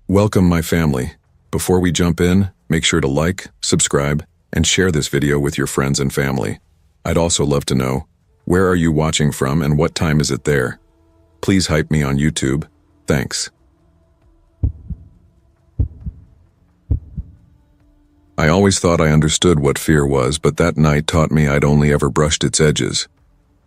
Welcome, my family. Before we jump in, make sure to like, subscribe, and share this video with your friends and family. I'd also love to know, where are you watching from and what time is it there? Please hype me on YouTube. Thanks. I always thought I understood what fear was, but that night taught me I'd only ever brushed its edges.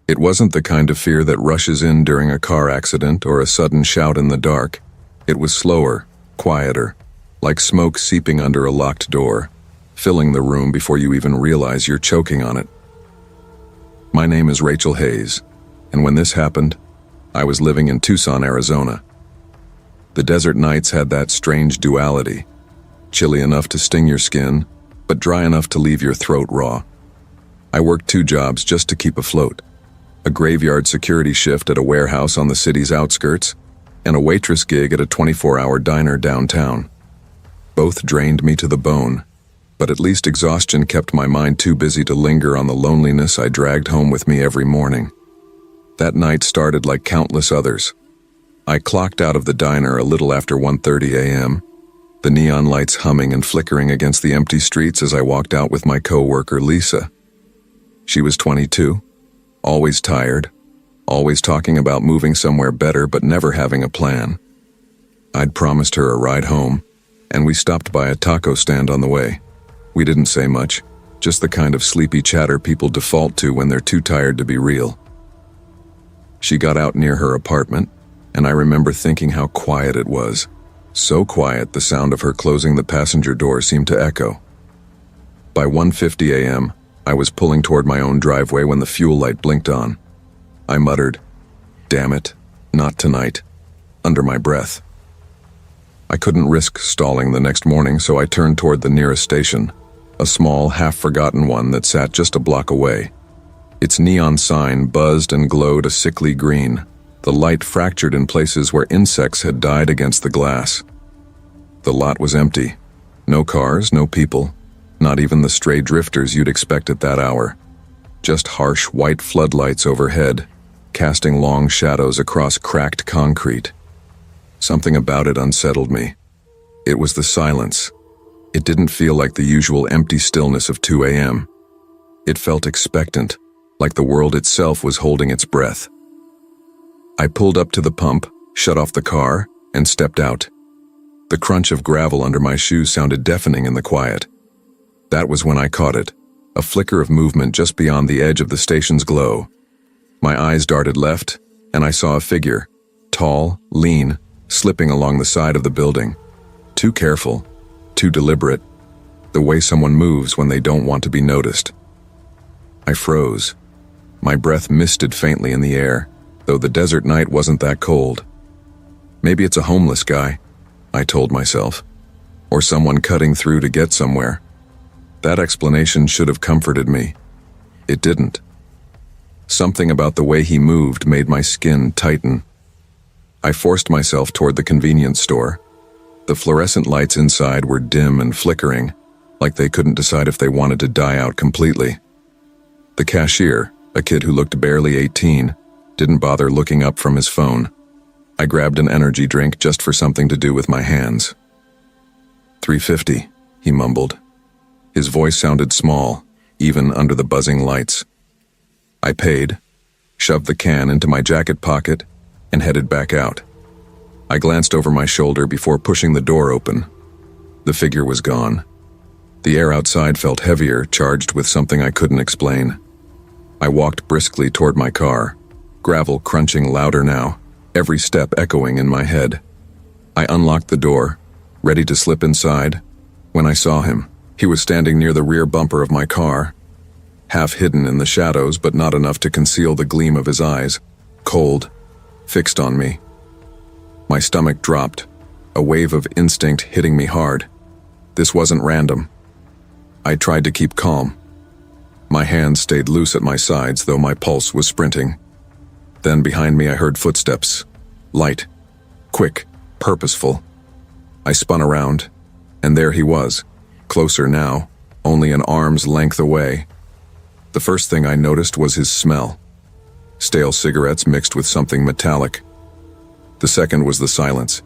It wasn't the kind of fear that rushes in during a car accident or a sudden shout in the dark. It was slower, quieter, like smoke seeping under a locked door, filling the room before you even realize you're choking on it. My name is Rachel Hayes, and when this happened, I was living in Tucson, Arizona. The desert nights had that strange duality, chilly enough to sting your skin, but dry enough to leave your throat raw. I worked 2 jobs just to keep afloat: a graveyard security shift at a warehouse on the city's outskirts, and a waitress gig at a 24-hour diner downtown. Both drained me to the bone, but at least exhaustion kept my mind too busy to linger on the loneliness I dragged home with me every morning. That night started like countless others. I clocked out of the diner a little after 1:30 a.m., the neon lights humming and flickering against the empty streets as I walked out with my co-worker Lisa. She was 22, always tired, always talking about moving somewhere better but never having a plan. I'd promised her a ride home, and we stopped by a taco stand on the way. We didn't say much, just the kind of sleepy chatter people default to when they're too tired to be real. She got out near her apartment, and I remember thinking how quiet it was. So quiet the sound of her closing the passenger door seemed to echo. By 1:50 a.m., I was pulling toward my own driveway when the fuel light blinked on. I muttered, "Damn it, not tonight," under my breath. I couldn't risk stalling the next morning, so I turned toward the nearest station, a small, half-forgotten one that sat just a block away. Its neon sign buzzed and glowed a sickly green, the light fractured in places where insects had died against the glass. The lot was empty. No cars, no people, not even the stray drifters you'd expect at that hour. Just harsh white floodlights overhead, casting long shadows across cracked concrete. Something about it unsettled me. It was the silence. It didn't feel like the usual empty stillness of 2 a.m. It felt expectant, like the world itself was holding its breath. I pulled up to the pump, shut off the car, and stepped out. The crunch of gravel under my shoes sounded deafening in the quiet. That was when I caught it, a flicker of movement just beyond the edge of the station's glow. My eyes darted left, and I saw a figure, tall, lean, slipping along the side of the building. Too careful, too deliberate, the way someone moves when they don't want to be noticed. I froze. My breath misted faintly in the air, though the desert night wasn't that cold. Maybe it's a homeless guy, I told myself, or someone cutting through to get somewhere. That explanation should have comforted me. It didn't. Something about the way he moved made my skin tighten. I forced myself toward the convenience store. The fluorescent lights inside were dim and flickering, like they couldn't decide if they wanted to die out completely. The cashier, a kid who looked barely 18, didn't bother looking up from his phone. I grabbed an energy drink just for something to do with my hands. $3.50, he mumbled. His voice sounded small, even under the buzzing lights. I paid, shoved the can into my jacket pocket, and headed back out. I glanced over my shoulder before pushing the door open. The figure was gone. The air outside felt heavier, charged with something I couldn't explain. I walked briskly toward my car, gravel crunching louder now, every step echoing in my head. I unlocked the door, ready to slip inside, when I saw him. He was standing near the rear bumper of my car, half hidden in the shadows but not enough to conceal the gleam of his eyes, cold, fixed on me. My stomach dropped, a wave of instinct hitting me hard. This wasn't random. I tried to keep calm. My hands stayed loose at my sides, though my pulse was sprinting. Then behind me I heard footsteps. Light, quick, purposeful. I spun around, and there he was, closer now, only an arm's length away. The first thing I noticed was his smell. Stale cigarettes mixed with something metallic. The second was the silence.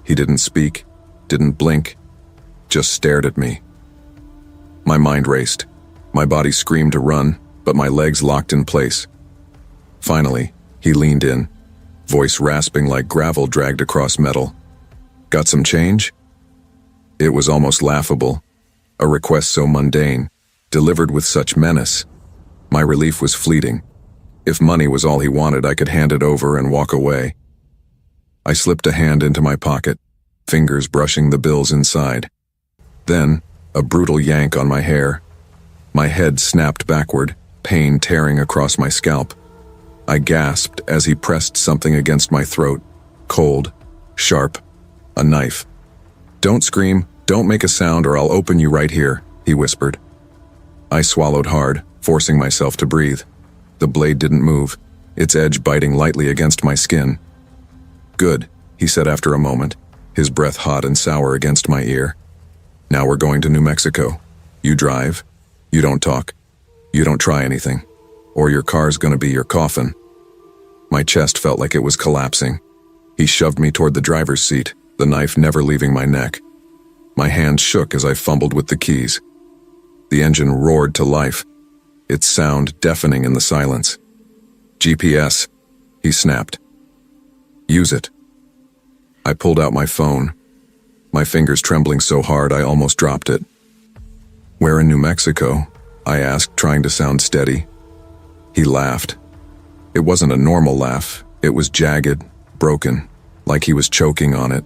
He didn't speak, didn't blink, just stared at me. My mind raced. My body screamed to run, but my legs locked in place. Finally, he leaned in, voice rasping like gravel dragged across metal. "Got some change?" It was almost laughable, a request so mundane, delivered with such menace. My relief was fleeting. If money was all he wanted, I could hand it over and walk away. I slipped a hand into my pocket, fingers brushing the bills inside. Then, a brutal yank on my hair. My head snapped backward, pain tearing across my scalp. I gasped as he pressed something against my throat, cold, sharp, a knife. "Don't scream, don't make a sound or I'll open you right here," he whispered. I swallowed hard, forcing myself to breathe. The blade didn't move, its edge biting lightly against my skin. "Good," he said after a moment, his breath hot and sour against my ear. "Now we're going to New Mexico. You drive. You don't talk. You don't try anything. Or your car's gonna be your coffin." My chest felt like it was collapsing. He shoved me toward the driver's seat, the knife never leaving my neck. My hand shook as I fumbled with the keys. The engine roared to life, its sound deafening in the silence. "GPS," he snapped. "Use it." I pulled out my phone, my fingers trembling so hard I almost dropped it. "Where in New Mexico?" I asked, trying to sound steady. He laughed. It wasn't a normal laugh, it was jagged, broken, like he was choking on it.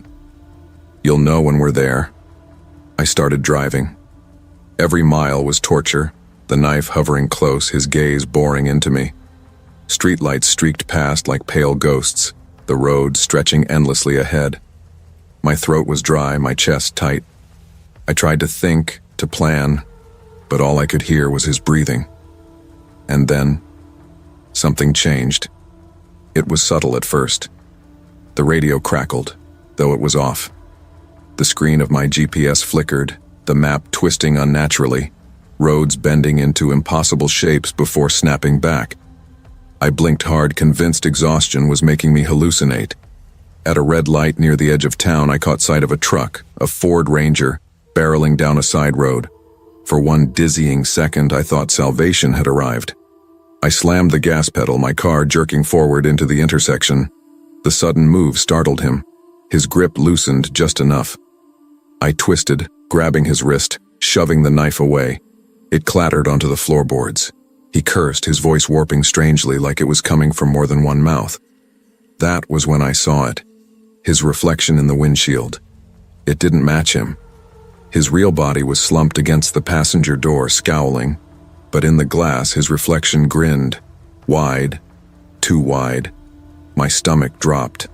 "You'll know when we're there." I started driving. Every mile was torture, the knife hovering close, his gaze boring into me. Streetlights streaked past like pale ghosts, the road stretching endlessly ahead. My throat was dry, my chest tight. I tried to think, to plan, but all I could hear was his breathing. And then, something changed. It was subtle at first. The radio crackled, though it was off. The screen of my GPS flickered, the map twisting unnaturally, roads bending into impossible shapes before snapping back. I blinked hard, convinced exhaustion was making me hallucinate. At a red light near the edge of town, I caught sight of a truck, a Ford Ranger, barreling down a side road. For one dizzying second, I thought salvation had arrived. I slammed the gas pedal, my car jerking forward into the intersection. The sudden move startled him. His grip loosened just enough. I twisted, grabbing his wrist, shoving the knife away. It clattered onto the floorboards. He cursed, his voice warping strangely like it was coming from more than one mouth. That was when I saw it. His reflection in the windshield. It didn't match him. His real body was slumped against the passenger door, scowling, but in the glass his reflection grinned. Wide. Too wide. My stomach dropped.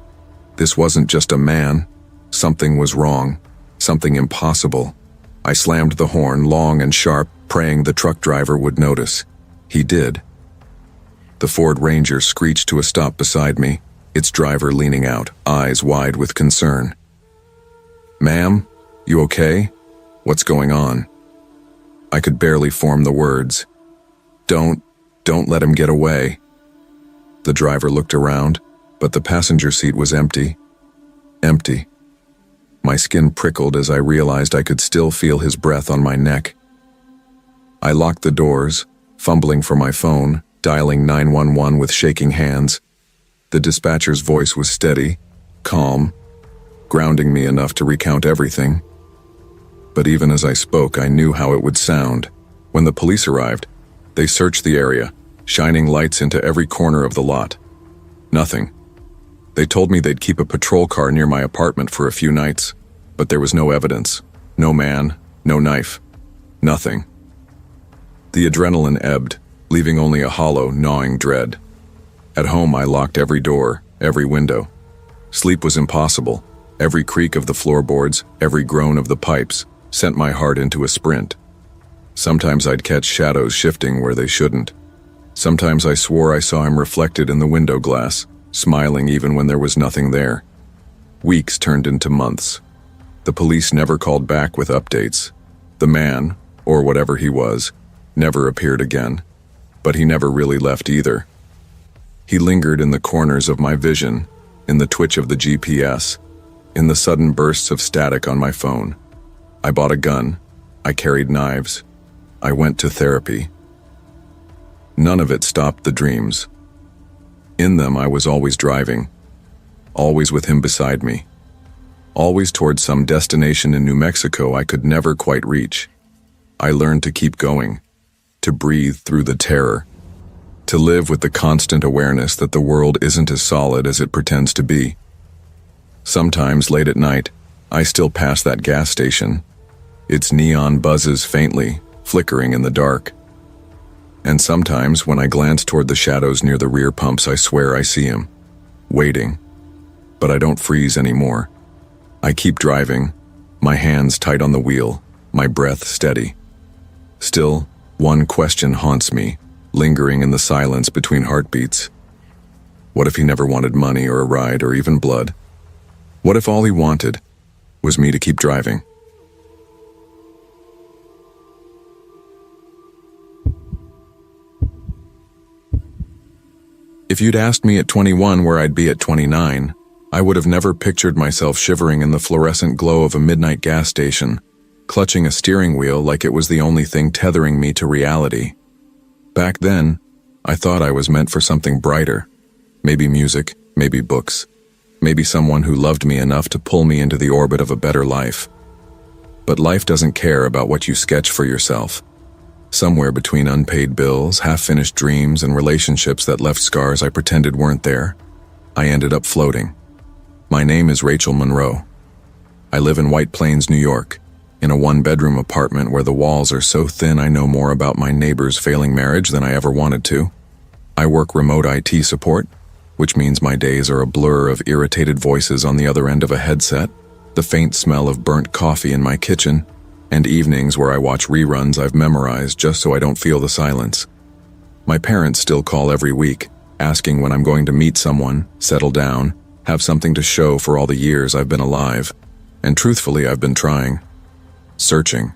This wasn't just a man. Something was wrong. Something impossible. I slammed the horn, long and sharp, praying the truck driver would notice. He did. The Ford Ranger screeched to a stop beside me, its driver leaning out, eyes wide with concern. "Ma'am, you okay? What's going on?" I could barely form the words. Don't let him get away." The driver looked around, but the passenger seat was empty. Empty. My skin prickled as I realized I could still feel his breath on my neck. I locked the doors, fumbling for my phone, dialing 911 with shaking hands. The dispatcher's voice was steady, calm, grounding me enough to recount everything. But even as I spoke, I knew how it would sound. When the police arrived, they searched the area, shining lights into every corner of the lot. Nothing. They told me they'd keep a patrol car near my apartment for a few nights, but there was no evidence. No man, no knife. Nothing. The adrenaline ebbed, leaving only a hollow, gnawing dread. At home, I locked every door, every window. Sleep was impossible. Every creak of the floorboards, every groan of the pipes, sent my heart into a sprint. Sometimes I'd catch shadows shifting where they shouldn't. Sometimes I swore I saw him reflected in the window glass, smiling even when there was nothing there. Weeks turned into months. The police never called back with updates. The man, or whatever he was, never appeared again. But he never really left either. He lingered in the corners of my vision, in the twitch of the GPS, in the sudden bursts of static on my phone. I bought a gun. I carried knives. I went to therapy. None of it stopped the dreams. In them, I was always driving, always with him beside me, always towards some destination in New Mexico I could never quite reach. I learned to keep going, to breathe through the terror, to live with the constant awareness that the world isn't as solid as it pretends to be. Sometimes, late at night, I still pass that gas station. Its neon buzzes faintly, flickering in the dark. And sometimes, when I glance toward the shadows near the rear pumps, I swear I see him, waiting. But I don't freeze anymore. I keep driving, my hands tight on the wheel, my breath steady. Still, one question haunts me, lingering in the silence between heartbeats. What if he never wanted money or a ride or even blood? What if all he wanted was me to keep driving? If you'd asked me at 21 where I'd be at 29, I would have never pictured myself shivering in the fluorescent glow of a midnight gas station, clutching a steering wheel like it was the only thing tethering me to reality. Back then, I thought I was meant for something brighter. Maybe music, maybe books, maybe someone who loved me enough to pull me into the orbit of a better life. But life doesn't care about what you sketch for yourself. Somewhere between unpaid bills, half-finished dreams, and relationships that left scars I pretended weren't there, I ended up floating. My name is Rachel Monroe. I live in White Plains, New York, in a one-bedroom apartment where the walls are so thin I know more about my neighbor's failing marriage than I ever wanted to. I work remote IT support, which means my days are a blur of irritated voices on the other end of a headset, the faint smell of burnt coffee in my kitchen, and evenings where I watch reruns I've memorized just so I don't feel the silence. My parents still call every week, asking when I'm going to meet someone, settle down, have something to show for all the years I've been alive. And truthfully, I've been trying. Searching.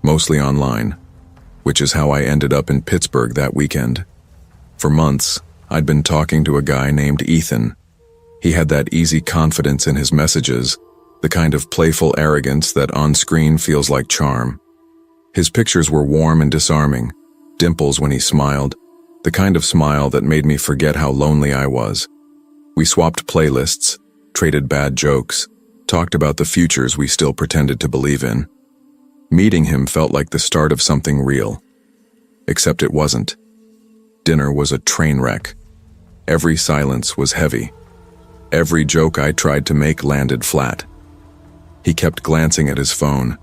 Mostly online, which is how I ended up in Pittsburgh that weekend. For months, I'd been talking to a guy named Ethan. He had that easy confidence in his messages, the kind of playful arrogance that on screen feels like charm. His pictures were warm and disarming, dimples when he smiled, the kind of smile that made me forget how lonely I was. We swapped playlists, traded bad jokes, talked about the futures we still pretended to believe in. Meeting him felt like the start of something real. Except it wasn't. Dinner was a train wreck. Every silence was heavy. Every joke I tried to make landed flat. He kept glancing at his phone,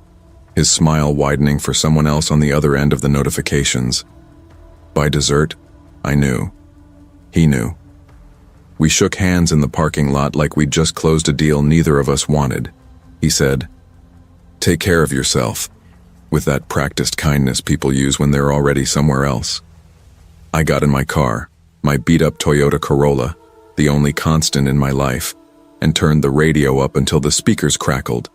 his smile widening for someone else on the other end of the notifications. By dessert, I knew. He knew. We shook hands in the parking lot like we'd just closed a deal neither of us wanted. He said, "Take care of yourself," with that practiced kindness people use when they're already somewhere else. I got in my car, my beat-up Toyota Corolla, the only constant in my life, and turned the radio up until the speakers crackled.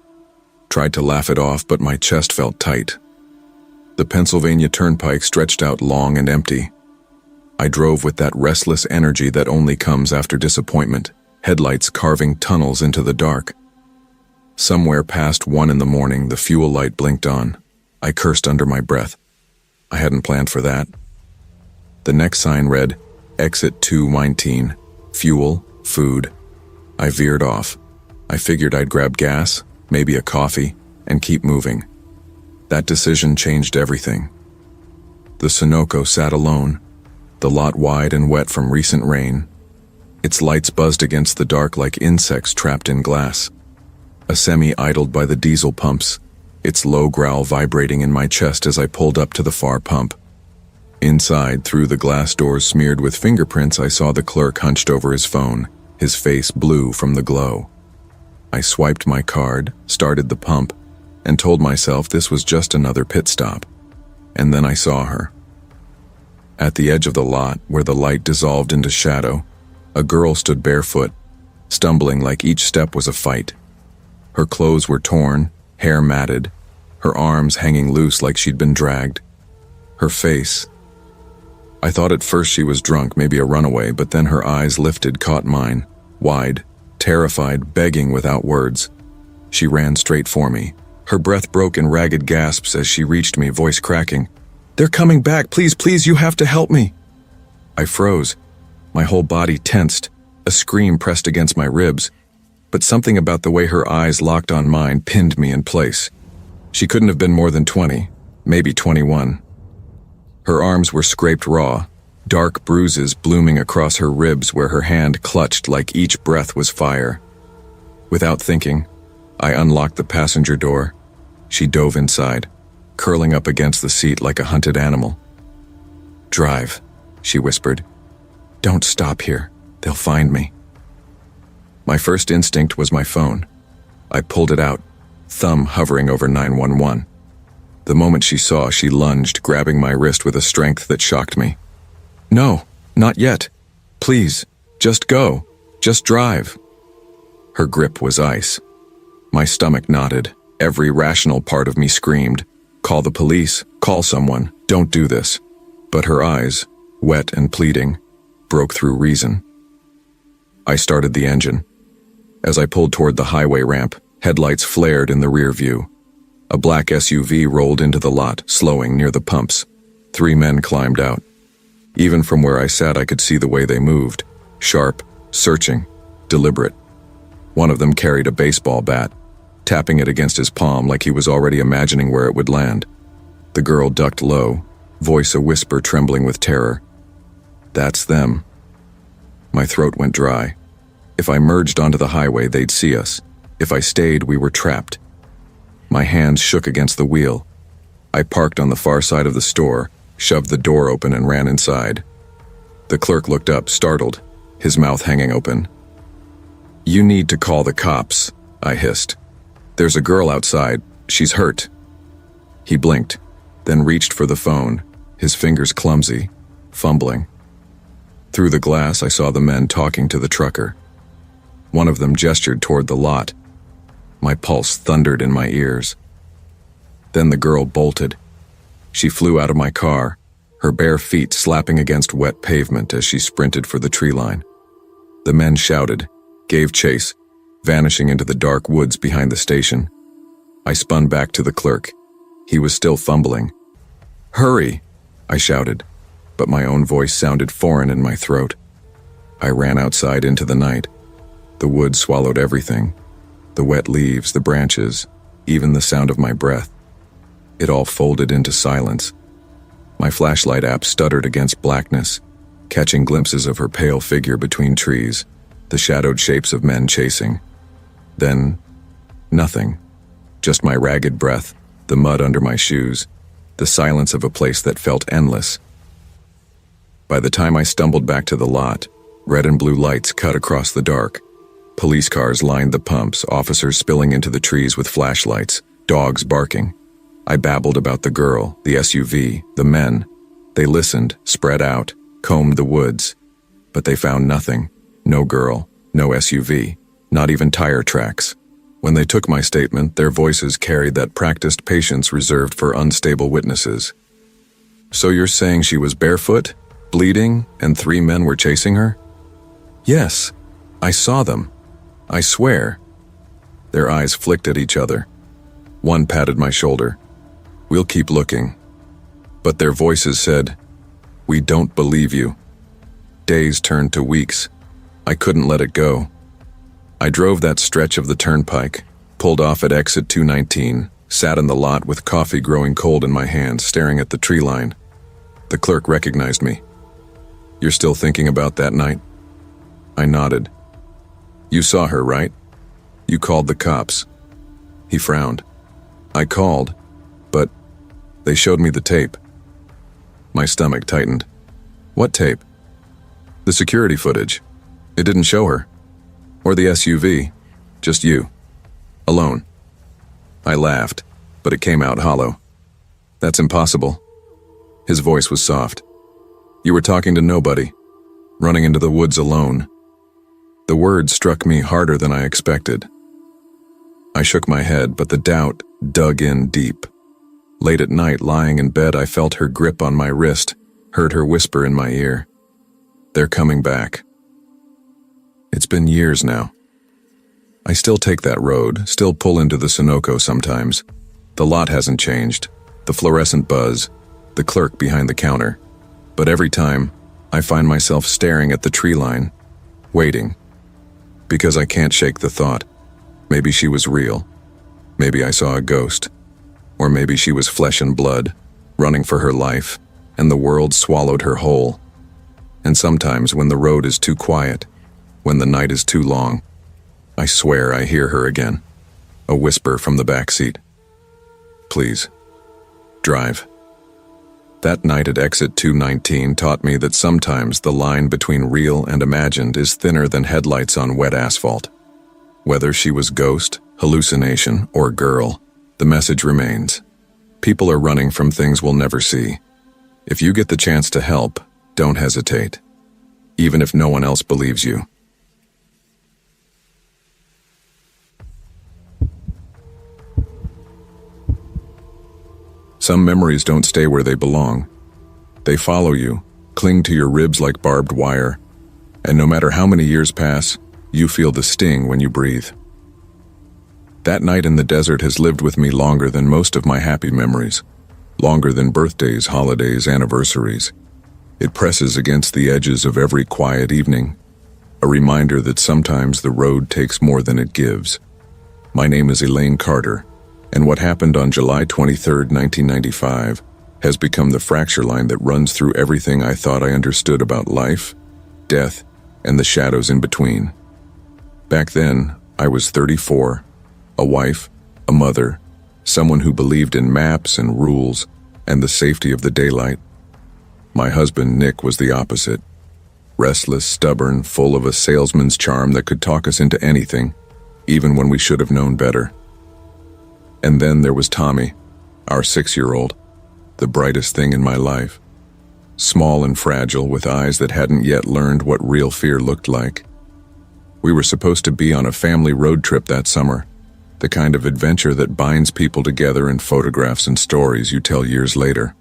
Tried to laugh it off, but my chest felt tight. The Pennsylvania Turnpike stretched out long and empty. I drove with that restless energy that only comes after disappointment, headlights carving tunnels into the dark. Somewhere past 1 in the morning, the fuel light blinked on. I cursed under my breath. I hadn't planned for that. The next sign read, "Exit 219, fuel, food." I veered off. I figured I'd grab gas, maybe a coffee, and keep moving. That decision changed everything. The Sunoco sat alone, the lot wide and wet from recent rain. Its lights buzzed against the dark like insects trapped in glass. A semi idled by the diesel pumps, its low growl vibrating in my chest as I pulled up to the far pump. Inside, through the glass doors smeared with fingerprints, I saw the clerk hunched over his phone, his face blue from the glow. I swiped my card, started the pump, and told myself this was just another pit stop. And then I saw her. At the edge of the lot, where the light dissolved into shadow, a girl stood barefoot, stumbling like each step was a fight. Her clothes were torn, hair matted, her arms hanging loose like she'd been dragged. Her face. I thought at first she was drunk, maybe a runaway, but then her eyes lifted, caught mine, wide, terrified, begging without words. She ran straight for me. Her breath broke in ragged gasps as she reached me, voice cracking. "They're coming back! Please, please, you have to help me!" I froze. My whole body tensed, a scream pressed against my ribs, but something about the way her eyes locked on mine pinned me in place. She couldn't have been more than 20, maybe 21. Her arms were scraped raw, dark bruises blooming across her ribs where her hand clutched like each breath was fire. Without thinking, I unlocked the passenger door. She dove inside, curling up against the seat like a hunted animal. "Drive," she whispered. "Don't stop here. They'll find me." My first instinct was my phone. I pulled it out, thumb hovering over 911. The moment she saw, she lunged, grabbing my wrist with a strength that shocked me. "No, not yet. Please, just go. Just drive." Her grip was ice. My stomach knotted. Every rational part of me screamed, "Call the police. Call someone. Don't do this." But her eyes, wet and pleading, broke through reason. I started the engine. As I pulled toward the highway ramp, headlights flared in the rear view. A black SUV rolled into the lot, slowing near the pumps. 3 men climbed out. Even from where I sat, I could see the way they moved. Sharp, searching, deliberate. One of them carried a baseball bat, tapping it against his palm like he was already imagining where it would land. The girl ducked low, voice a whisper trembling with terror. "That's them." My throat went dry. If I merged onto the highway, they'd see us. If I stayed, we were trapped. My hands shook against the wheel. I parked on the far side of the store, shoved the door open and ran inside. The clerk looked up, startled, his mouth hanging open. "You need to call the cops," I hissed. "There's a girl outside. She's hurt." He blinked, then reached for the phone, his fingers clumsy, fumbling. Through the glass, I saw the men talking to the trucker. One of them gestured toward the lot. My pulse thundered in my ears. Then the girl bolted. She flew out of my car, her bare feet slapping against wet pavement as she sprinted for the tree line. The men shouted, gave chase, vanishing into the dark woods behind the station. I spun back to the clerk. He was still fumbling. "Hurry!" I shouted, but my own voice sounded foreign in my throat. I ran outside into the night. The woods swallowed everything. The wet leaves, the branches, even the sound of my breath. It all folded into silence. My flashlight app stuttered against blackness, catching glimpses of her pale figure between trees, the shadowed shapes of men chasing. Then, nothing. Just my ragged breath, the mud under my shoes, the silence of a place that felt endless. By the time I stumbled back to the lot, red and blue lights cut across the dark. Police cars lined the pumps, officers spilling into the trees with flashlights, dogs barking. I babbled about the girl, the SUV, the men. They listened, spread out, combed the woods. But they found nothing. No girl, no SUV, not even tire tracks. When they took my statement, their voices carried that practiced patience reserved for unstable witnesses. "So you're saying she was barefoot, bleeding, and 3 men were chasing her?" "Yes, I saw them. I swear." Their eyes flicked at each other. One patted my shoulder. "We'll keep looking." But their voices said, "We don't believe you." Days turned to weeks. I couldn't let it go. I drove that stretch of the turnpike, pulled off at exit 219, sat in the lot with coffee growing cold in my hands, staring at the tree line. The clerk recognized me. "You're still thinking about that night?" I nodded. "You saw her, right? You called the cops." He frowned. "I called, but they showed me the tape." My stomach tightened. "What tape?" "The security footage. It didn't show her. Or the SUV. Just you. Alone." I laughed, but it came out hollow. "That's impossible." His voice was soft. "You were talking to nobody, running into the woods alone." The words struck me harder than I expected. I shook my head, but the doubt dug in deep. Late at night, lying in bed, I felt her grip on my wrist, heard her whisper in my ear. "They're coming back." It's been years now. I still take that road, still pull into the Sunoco sometimes. The lot hasn't changed, the fluorescent buzz, the clerk behind the counter. But every time, I find myself staring at the tree line, waiting. Because I can't shake the thought. Maybe she was real. Maybe I saw a ghost. Or maybe she was flesh and blood, running for her life, and the world swallowed her whole. And sometimes when the road is too quiet, when the night is too long, I swear I hear her again. A whisper from the back seat. Please, drive. That night at exit 219 taught me that sometimes the line between real and imagined is thinner than headlights on wet asphalt. Whether she was ghost, hallucination, or girl, the message remains. People are running from things we'll never see. If you get the chance to help, don't hesitate. Even if no one else believes you. Some memories don't stay where they belong. They follow you, cling to your ribs like barbed wire, and no matter how many years pass, you feel the sting when you breathe. That night in the desert has lived with me longer than most of my happy memories, longer than birthdays, holidays, anniversaries. It presses against the edges of every quiet evening, a reminder that sometimes the road takes more than it gives. My name is Elaine Carter, and what happened on July 23, 1995, has become the fracture line that runs through everything I thought I understood about life, death, and the shadows in between. Back then, I was 34, a wife, a mother, someone who believed in maps and rules and the safety of the daylight. My husband, Nick, was the opposite. Restless, stubborn, full of a salesman's charm that could talk us into anything, even when we should have known better. And then there was Tommy, our 6-year-old, the brightest thing in my life. Small and fragile, with eyes that hadn't yet learned what real fear looked like. We were supposed to be on a family road trip that summer, the kind of adventure that binds people together in photographs and stories you tell years later.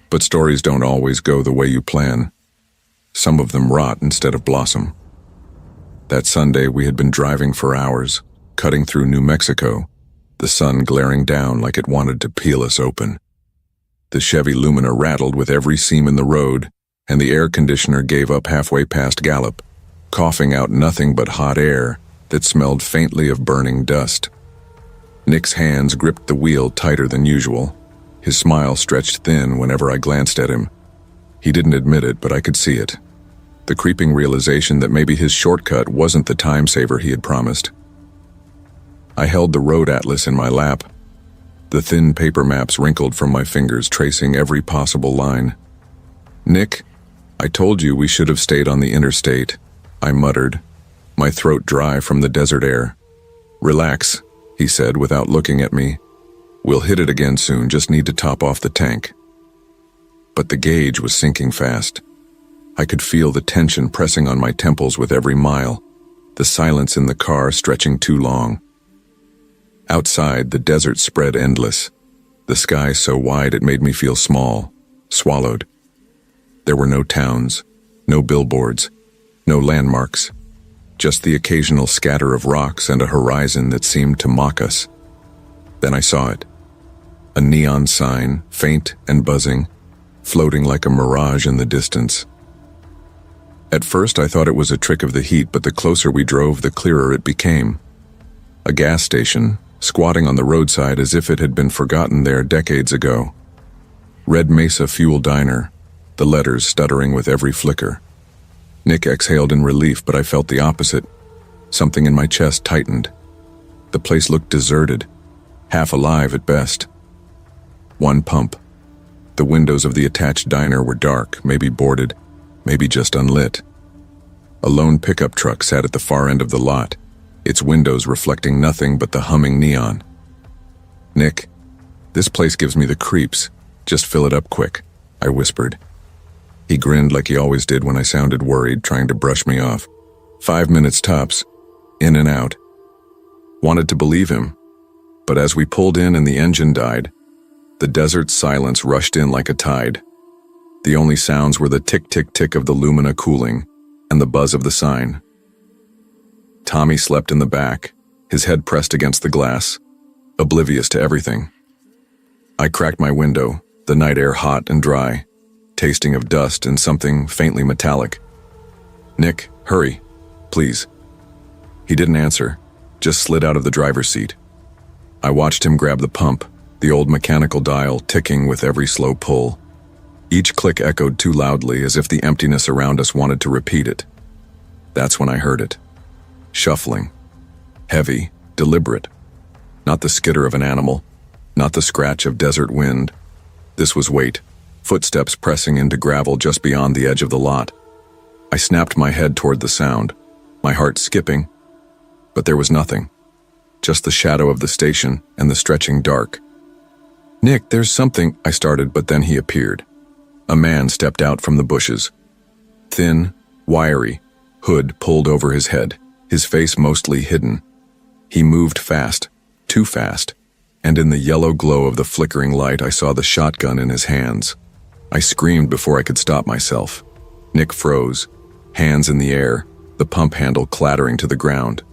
But stories don't always go the way you plan. Some of them rot instead of blossom. That Sunday we had been driving for hours, cutting through New Mexico, the sun glaring down like it wanted to peel us open. The Chevy Lumina rattled with every seam in the road, and the air conditioner gave up halfway past Gallup, coughing out nothing but hot air that smelled faintly of burning dust. Nick's hands gripped the wheel tighter than usual. His smile stretched thin whenever I glanced at him. He didn't admit it, but I could see it. The creeping realization that maybe his shortcut wasn't the time saver he had promised. I held the road atlas in my lap, the thin paper maps wrinkled from my fingers, tracing every possible line. "Nick, I told you we should have stayed on the interstate," I muttered, my throat dry from the desert air. "Relax," he said without looking at me. "We'll hit it again soon, just need to top off the tank." But the gauge was sinking fast. I could feel the tension pressing on my temples with every mile, the silence in the car stretching too long. Outside, the desert spread endless, the sky so wide it made me feel small, swallowed. There were no towns, no billboards, no landmarks, just the occasional scatter of rocks and a horizon that seemed to mock us. Then I saw it. A neon sign, faint and buzzing, floating like a mirage in the distance. At first I thought it was a trick of the heat, but the closer we drove, the clearer it became. A gas station, squatting on the roadside as if it had been forgotten there decades ago. Red Mesa Fuel Diner, the letters stuttering with every flicker. Nick exhaled in relief, but I felt the opposite. Something in my chest tightened. The place looked deserted, half alive at best. One pump. The windows of the attached diner were dark, maybe boarded, maybe just unlit. A lone pickup truck sat at the far end of the lot, its windows reflecting nothing but the humming neon. "Nick, this place gives me the creeps. Just fill it up quick," I whispered. He grinned like he always did when I sounded worried, trying to brush me off. 5 minutes tops, in and out. Wanted to believe him, but as we pulled in and the engine died, the desert silence rushed in like a tide. The only sounds were the tick-tick-tick of the Lumina cooling and the buzz of the sign. Tommy slept in the back, his head pressed against the glass, oblivious to everything. I cracked my window, the night air hot and dry, tasting of dust and something faintly metallic. "Nick, hurry, please." He didn't answer, just slid out of the driver's seat. I watched him grab the pump, the old mechanical dial ticking with every slow pull. Each click echoed too loudly, as if the emptiness around us wanted to repeat it. That's when I heard it. Shuffling. Heavy, deliberate. Not the skitter of an animal, not the scratch of desert wind. This was weight, footsteps pressing into gravel just beyond the edge of the lot. I snapped my head toward the sound, my heart skipping, but there was nothing. Just the shadow of the station and the stretching dark. "Nick, there's something," I started, but then he appeared. A man stepped out from the bushes. Thin, wiry, hood pulled over his head, his face mostly hidden. He moved fast, too fast, and in the yellow glow of the flickering light I saw the shotgun in his hands. I screamed before I could stop myself. Nick froze, hands in the air, the pump handle clattering to the ground.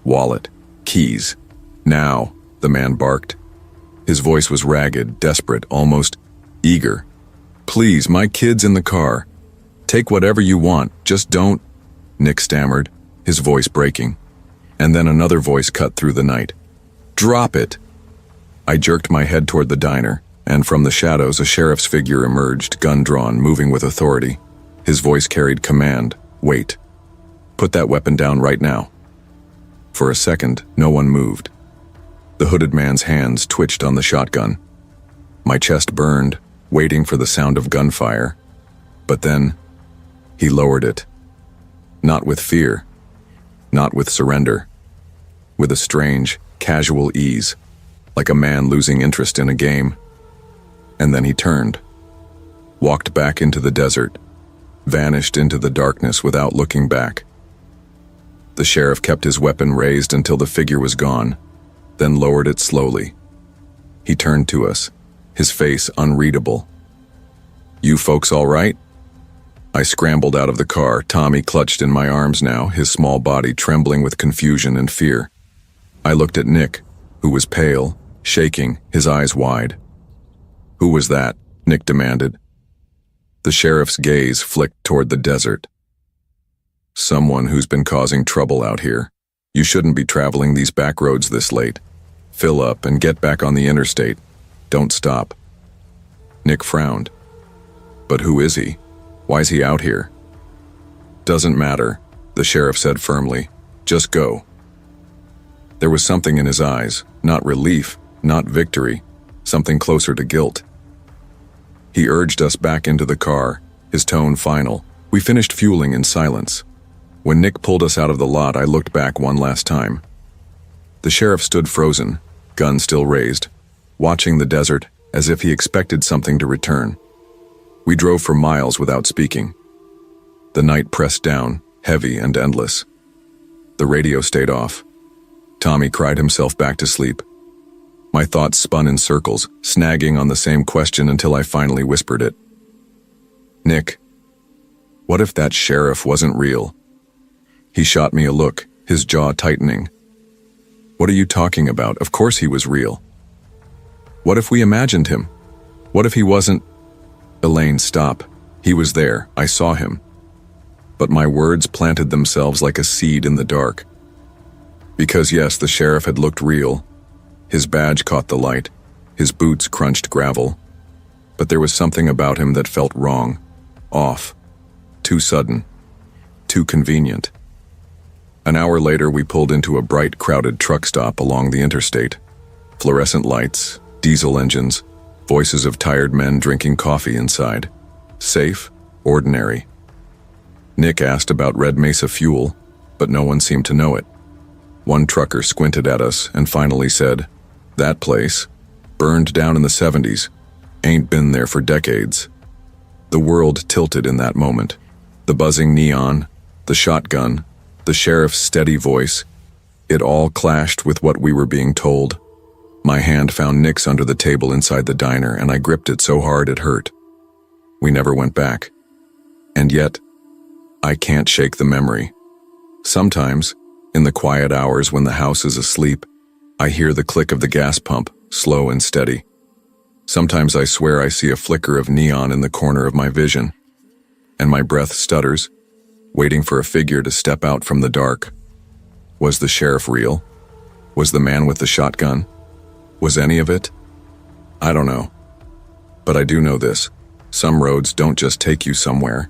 "Wallet, keys, now," the man barked. His voice was ragged, desperate, almost eager. "Please, my kid's in the car. Take whatever you want, just don't," Nick stammered, his voice breaking. And then another voice cut through the night. "Drop it!" I jerked my head toward the diner, and from the shadows a sheriff's figure emerged, gun drawn, moving with authority. His voice carried command. "Wait. Put that weapon down right now." For a second, no one moved. The hooded man's hands twitched on the shotgun. My chest burned, waiting for the sound of gunfire. But then, he lowered it. Not with fear. Not with surrender. With a strange, casual ease, like a man losing interest in a game. And then he turned. Walked back into the desert. Vanished into the darkness without looking back. The sheriff kept his weapon raised until the figure was gone, then lowered it slowly. He turned to us, his face unreadable. "You folks all right?" I scrambled out of the car, Tommy clutched in my arms now, his small body trembling with confusion and fear. I looked at Nick, who was pale, shaking, his eyes wide. "Who was that?" Nick demanded. The sheriff's gaze flicked toward the desert. "Someone who's been causing trouble out here. You shouldn't be traveling these back roads this late. Fill up and get back on the interstate. Don't stop." Nick frowned. "But who is he? Why's he out here?" "Doesn't matter," the sheriff said firmly. "Just go." There was something in his eyes, not relief, not victory, something closer to guilt. He urged us back into the car, his tone final. We finished fueling in silence. When Nick pulled us out of the lot, I looked back one last time. The sheriff stood frozen, gun still raised, watching the desert as if he expected something to return. We drove for miles without speaking. The night pressed down, heavy and endless. The radio stayed off. Tommy cried himself back to sleep. My thoughts spun in circles, snagging on the same question until I finally whispered it. "Nick, what if that sheriff wasn't real?" He shot me a look, his jaw tightening. "What are you talking about? Of course he was real. What if we imagined him? What if he wasn't—" "Elaine, stop. He was there. I saw him." But my words planted themselves like a seed in the dark. Because yes, the sheriff had looked real. His badge caught the light. His boots crunched gravel. But there was something about him that felt wrong. Off. Too sudden. Too convenient. An hour later, we pulled into a bright, crowded truck stop along the interstate. Fluorescent lights, diesel engines, voices of tired men drinking coffee inside. Safe, ordinary. Nick asked about Red Mesa Fuel, but no one seemed to know it. One trucker squinted at us and finally said, "That place, burned down in the 70s, ain't been there for decades." The world tilted in that moment. The buzzing neon, the shotgun, the sheriff's steady voice, it all clashed with what we were being told. My hand found Nick's under the table inside the diner, and I gripped it so hard it hurt. We never went back. And yet, I can't shake the memory. Sometimes, In the quiet hours when the house is asleep, I hear the click of the gas pump, slow and steady. Sometimes I swear I see a flicker of neon in the corner of my vision, and my breath stutters, waiting for a figure to step out from the dark. Was the sheriff real? Was the man with the shotgun? Was any of it? I don't know. But I do know this. Some roads don't just take you somewhere.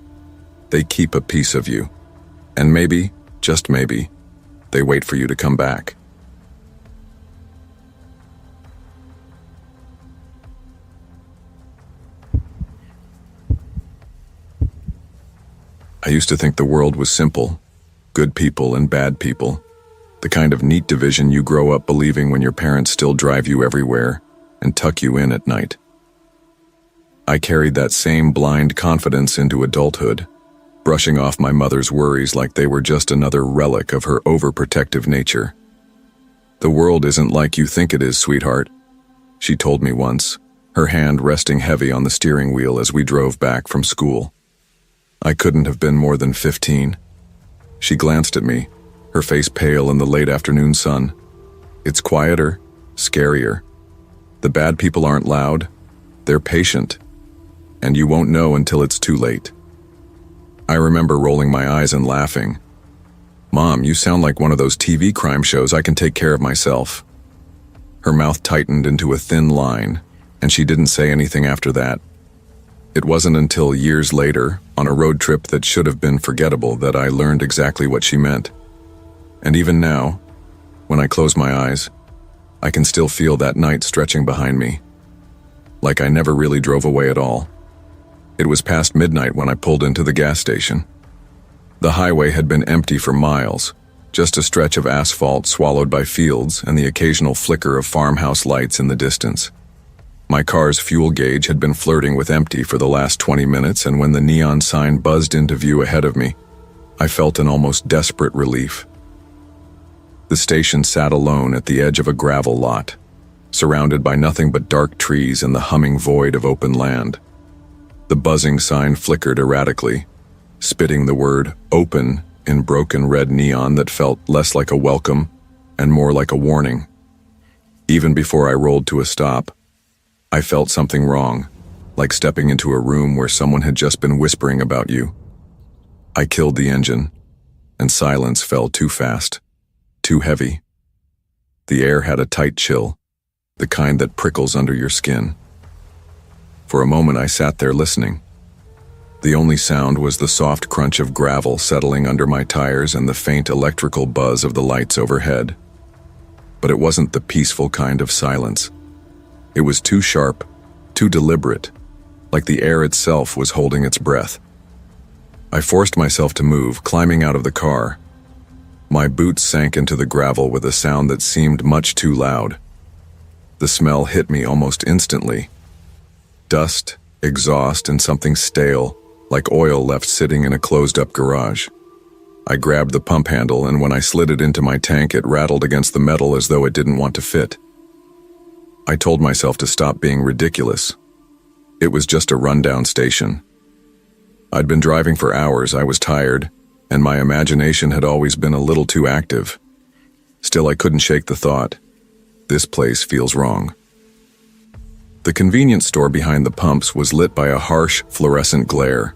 They keep a piece of you. And maybe, just maybe, they wait for you to come back. I used to think the world was simple. Good people and bad people. The kind of neat division you grow up believing when your parents still drive you everywhere and tuck you in at night. I carried that same blind confidence into adulthood, brushing off my mother's worries like they were just another relic of her overprotective nature. The world isn't like you think it is, sweetheart, she told me once, her hand resting heavy on the steering wheel as we drove back from school. I couldn't have been more than 15. She glanced at me, her face pale in the late afternoon sun. It's quieter, scarier. The bad people aren't loud, they're patient, and you won't know until it's too late. I remember rolling my eyes and laughing. Mom, you sound like one of those TV crime shows. I can take care of myself. Her mouth tightened into a thin line, and she didn't say anything after that. It wasn't until years later, on a road trip that should have been forgettable, that I learned exactly what she meant. And even now, when I close my eyes, I can still feel that night stretching behind me. Like I never really drove away at all. It was past midnight when I pulled into the gas station. The highway had been empty for miles, just a stretch of asphalt swallowed by fields and the occasional flicker of farmhouse lights in the distance. My car's fuel gauge had been flirting with empty for the last 20 minutes, and when the neon sign buzzed into view ahead of me, I felt an almost desperate relief. The station sat alone at the edge of a gravel lot, surrounded by nothing but dark trees and the humming void of open land. The buzzing sign flickered erratically, spitting the word "open" in broken red neon that felt less like a welcome and more like a warning. Even before I rolled to a stop, I felt something wrong, like stepping into a room where someone had just been whispering about you. I killed the engine, and silence fell too fast, too heavy. The air had a tight chill, the kind that prickles under your skin. For a moment I sat there listening. The only sound was the soft crunch of gravel settling under my tires and the faint electrical buzz of the lights overhead. But it wasn't the peaceful kind of silence. It was too sharp, too deliberate, like the air itself was holding its breath. I forced myself to move, climbing out of the car. My boots sank into the gravel with a sound that seemed much too loud. The smell hit me almost instantly. Dust, exhaust, and something stale, like oil left sitting in a closed-up garage. I grabbed the pump handle, and when I slid it into my tank, it rattled against the metal as though it didn't want to fit. I told myself to stop being ridiculous. It was just a rundown station. I'd been driving for hours, I was tired, and my imagination had always been a little too active. Still, I couldn't shake the thought, this place feels wrong. The convenience store behind the pumps was lit by a harsh, fluorescent glare.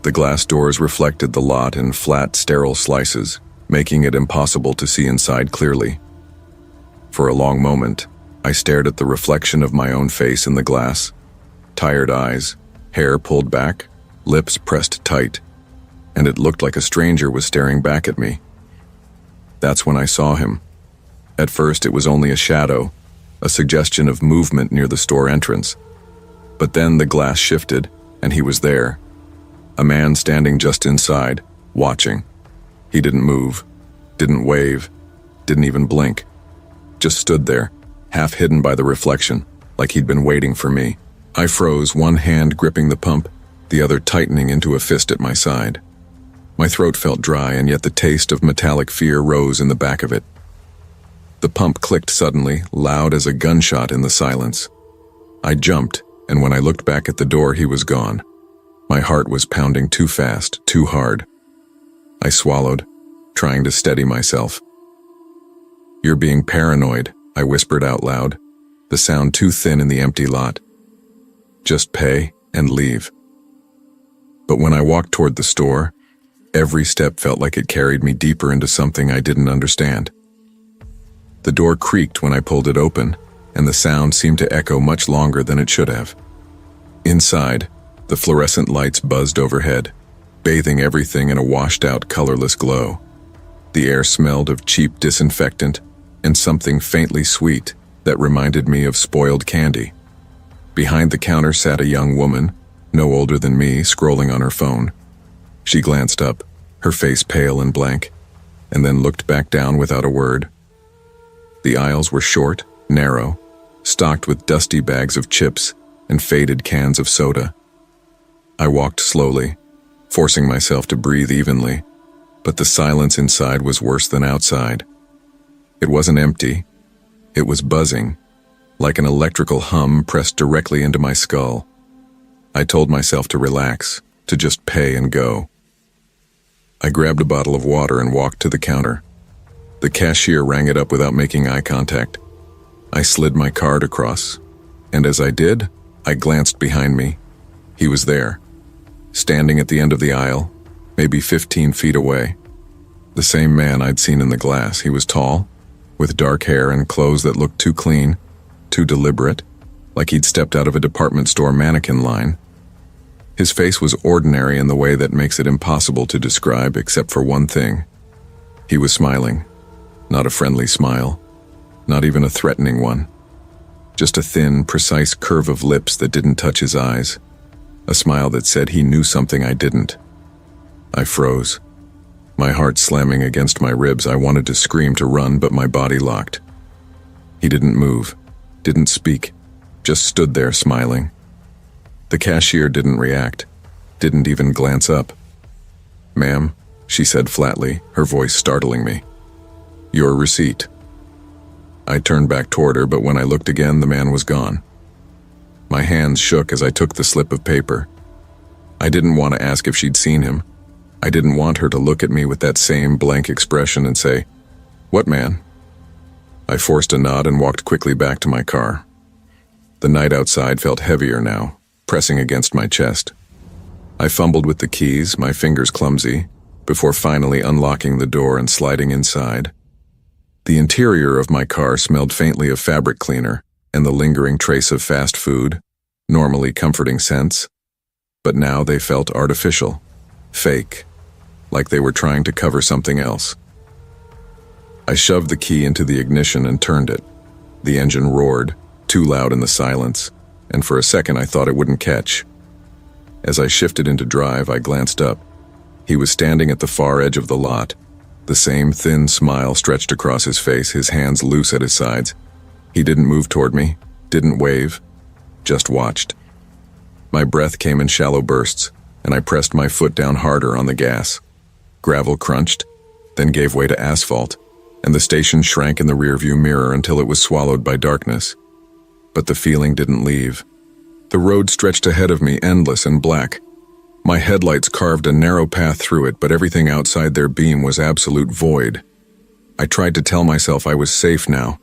The glass doors reflected the lot in flat, sterile slices, making it impossible to see inside clearly. For a long moment, I stared at the reflection of my own face in the glass. Tired eyes, hair pulled back, lips pressed tight, and it looked like a stranger was staring back at me. That's when I saw him. At first it was only a shadow, a suggestion of movement near the store entrance. But then the glass shifted, and he was there. A man standing just inside, watching. He didn't move, didn't wave, didn't even blink. Just stood there, half hidden by the reflection, like he'd been waiting for me. I froze, one hand gripping the pump, the other tightening into a fist at my side. My throat felt dry, and yet the taste of metallic fear rose in the back of it. The pump clicked suddenly, loud as a gunshot in the silence. I jumped, and when I looked back at the door, he was gone. My heart was pounding too fast, too hard. I swallowed, trying to steady myself. "You're being paranoid," I whispered out loud, the sound too thin in the empty lot. "Just pay and leave." But when I walked toward the store, every step felt like it carried me deeper into something I didn't understand. The door creaked when I pulled it open, and the sound seemed to echo much longer than it should have. Inside, the fluorescent lights buzzed overhead, bathing everything in a washed-out, colorless glow. The air smelled of cheap disinfectant and something faintly sweet that reminded me of spoiled candy. Behind the counter sat a young woman, no older than me, scrolling on her phone. She glanced up, her face pale and blank, and then looked back down without a word. The aisles were short, narrow, stocked with dusty bags of chips and faded cans of soda. I walked slowly, forcing myself to breathe evenly, but the silence inside was worse than outside. It wasn't empty. It was buzzing, like an electrical hum pressed directly into my skull. I told myself to relax, to just pay and go. I grabbed a bottle of water and walked to the counter. The cashier rang it up without making eye contact. I slid my card across, and as I did, I glanced behind me. He was there, standing at the end of the aisle, maybe 15 feet away. The same man I'd seen in the glass. He was tall, with dark hair and clothes that looked too clean, too deliberate, like he'd stepped out of a department store mannequin line. His face was ordinary in the way that makes it impossible to describe except for one thing. He was smiling. Not a friendly smile, not even a threatening one. Just a thin, precise curve of lips that didn't touch his eyes. A smile that said he knew something I didn't. I froze. My heart slamming against my ribs. I wanted to scream, to run, but my body locked. He didn't move, didn't speak, just stood there smiling. The cashier didn't react, didn't even glance up. "Ma'am," she said flatly, her voice startling me. "Your receipt." I turned back toward her, but when I looked again, the man was gone. My hands shook as I took the slip of paper. I didn't want to ask if she'd seen him. I didn't want her to look at me with that same blank expression and say, "What man?" I forced a nod and walked quickly back to my car. The night outside felt heavier now, pressing against my chest. I fumbled with the keys, my fingers clumsy, before finally unlocking the door and sliding inside. The interior of my car smelled faintly of fabric cleaner and the lingering trace of fast food, normally comforting scents, but now they felt artificial, fake, like they were trying to cover something else. I shoved the key into the ignition and turned it. The engine roared, too loud in the silence, and for a second I thought it wouldn't catch. As I shifted into drive, I glanced up. He was standing at the far edge of the lot, the same thin smile stretched across his face, his hands loose at his sides. He didn't move toward me, didn't wave, just watched. My breath came in shallow bursts, and I pressed my foot down harder on the gas. Gravel crunched, then gave way to asphalt, and the station shrank in the rearview mirror until it was swallowed by darkness. But the feeling didn't leave. The road stretched ahead of me, endless and black. My headlights carved a narrow path through it, but everything outside their beam was absolute void. I tried to tell myself I was safe now,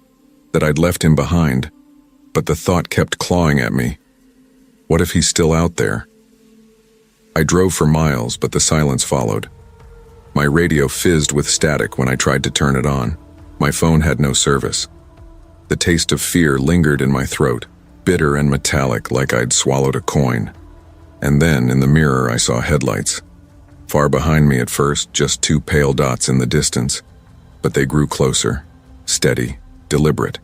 that I'd left him behind, but the thought kept clawing at me. What if he's still out there? I drove for miles, but the silence followed. My radio fizzed with static when I tried to turn it on. My phone had no service. The taste of fear lingered in my throat, bitter and metallic like I'd swallowed a coin. And then, in the mirror, I saw headlights. Far behind me at first, just two pale dots in the distance. But they grew closer, steady, deliberate.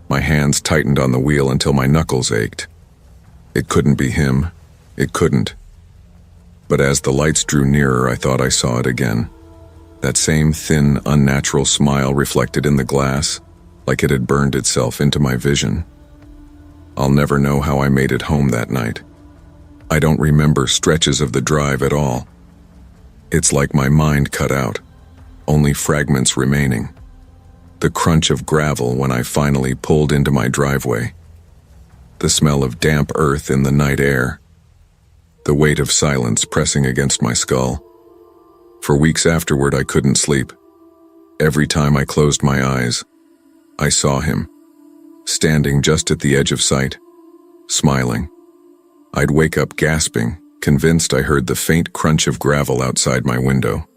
My hands tightened on the wheel until my knuckles ached. It couldn't be him. It couldn't. But as the lights drew nearer, I thought I saw it again. That same thin, unnatural smile reflected in the glass, like it had burned itself into my vision. I'll never know how I made it home that night. I don't remember stretches of the drive at all. It's like my mind cut out, only fragments remaining. The crunch of gravel when I finally pulled into my driveway. The smell of damp earth in the night air. The weight of silence pressing against my skull. For weeks afterward, I couldn't sleep. Every time I closed my eyes, I saw him, standing just at the edge of sight, smiling. I'd wake up gasping, convinced I heard the faint crunch of gravel outside my window.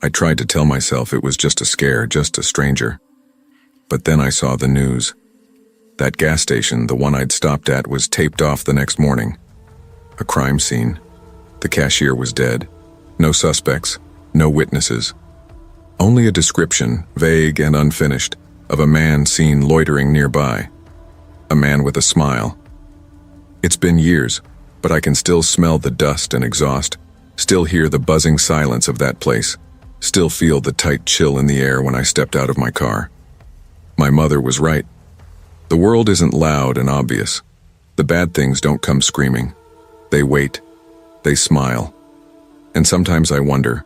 I tried to tell myself it was just a scare, just a stranger. But then I saw the news. That gas station, the one I'd stopped at, was taped off the next morning. A crime scene. The cashier was dead. No suspects, no witnesses. Only a description, vague and unfinished, of a man seen loitering nearby. A man with a smile. It's been years, but I can still smell the dust and exhaust, still hear the buzzing silence of that place, still feel the tight chill in the air when I stepped out of my car. My mother was right. The world isn't loud and obvious. The bad things don't come screaming. They wait. They smile. And sometimes I wonder,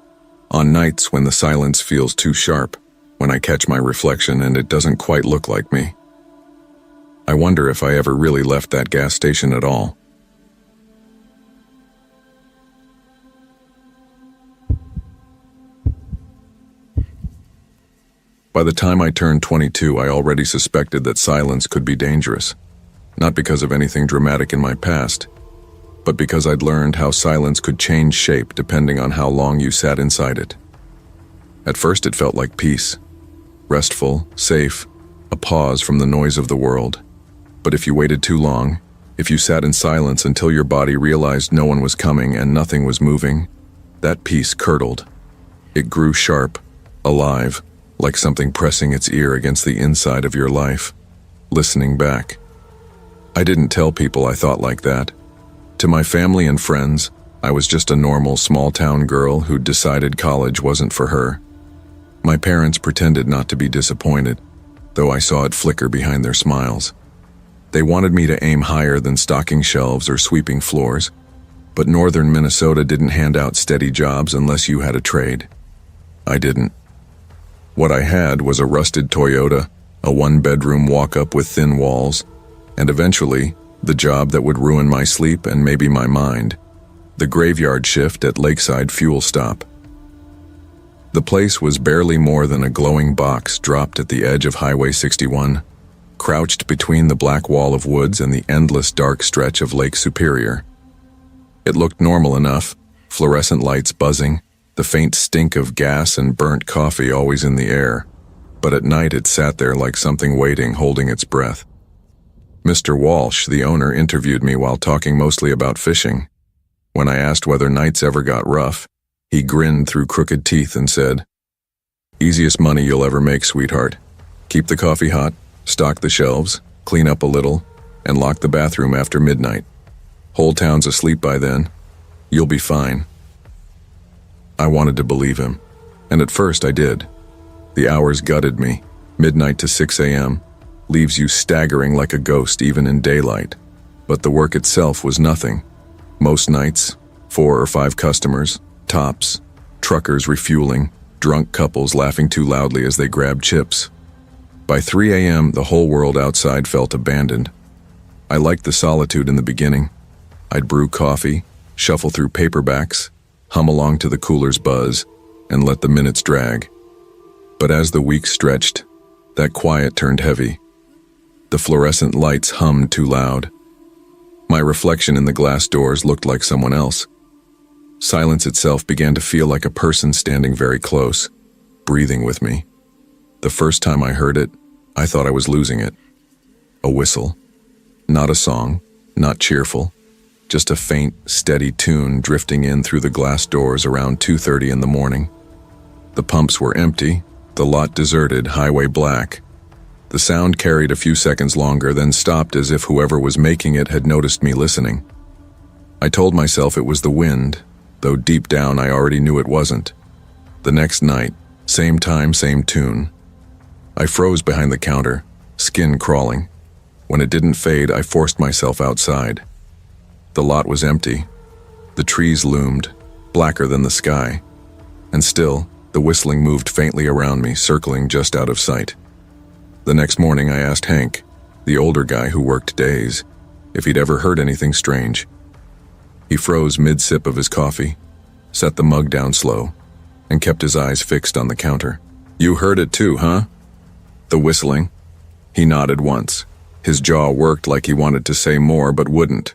on nights when the silence feels too sharp, when I catch my reflection and it doesn't quite look like me, I wonder if I ever really left that gas station at all. By the time I turned 22, I already suspected that silence could be dangerous. Not because of anything dramatic in my past, but because I'd learned how silence could change shape depending on how long you sat inside it. At first it felt like peace. Restful, safe, a pause from the noise of the world. But if you waited too long, if you sat in silence until your body realized no one was coming and nothing was moving, that peace curdled. It grew sharp, alive, like something pressing its ear against the inside of your life, listening back. I didn't tell people I thought like that. To my family and friends, I was just a normal small-town girl who'd decided college wasn't for her. My parents pretended not to be disappointed, though I saw it flicker behind their smiles. They wanted me to aim higher than stocking shelves or sweeping floors, but northern Minnesota didn't hand out steady jobs unless you had a trade. I didn't. What I had was a rusted Toyota, a one-bedroom walk-up with thin walls, and eventually, the job that would ruin my sleep and maybe my mind, the graveyard shift at Lakeside Fuel Stop. The place was barely more than a glowing box dropped at the edge of Highway 61, crouched between the black wall of woods and the endless dark stretch of Lake Superior. It looked normal enough, fluorescent lights buzzing, the faint stink of gas and burnt coffee always in the air, but at night it sat there like something waiting, holding its breath. Mr. Walsh, the owner, interviewed me while talking mostly about fishing. When I asked whether nights ever got rough, he grinned through crooked teeth and said, "Easiest money you'll ever make, sweetheart. Keep the coffee hot, stock the shelves, clean up a little, and lock the bathroom after midnight. Whole town's asleep by then. You'll be fine." I wanted to believe him, and at first I did. The hours gutted me. Midnight to 6 a.m. leaves you staggering like a ghost even in daylight. But the work itself was nothing. Most nights, 4 or 5 customers, tops, truckers refueling, drunk couples laughing too loudly as they grabbed chips. By 3 a.m., the whole world outside felt abandoned. I liked the solitude in the beginning. I'd brew coffee, shuffle through paperbacks, hum along to the cooler's buzz, and let the minutes drag. But as the weeks stretched, that quiet turned heavy. The fluorescent lights hummed too loud. My reflection in the glass doors looked like someone else. Silence itself began to feel like a person standing very close, breathing with me. The first time I heard it, I thought I was losing it. A whistle. Not a song, not cheerful. Just a faint, steady tune drifting in through the glass doors around 2:30 in the morning. The pumps were empty, the lot deserted, highway black. The sound carried a few seconds longer, then stopped as if whoever was making it had noticed me listening. I told myself it was the wind, though deep down I already knew it wasn't. The next night, same time, same tune. I froze behind the counter, skin crawling. When it didn't fade, I forced myself outside. The lot was empty. The trees loomed, blacker than the sky. And still, the whistling moved faintly around me, circling just out of sight. The next morning I asked Hank, the older guy who worked days, if he'd ever heard anything strange. He froze mid-sip of his coffee, set the mug down slow, and kept his eyes fixed on the counter. "You heard it too, huh?" "The whistling?" He nodded once. His jaw worked like he wanted to say more but wouldn't.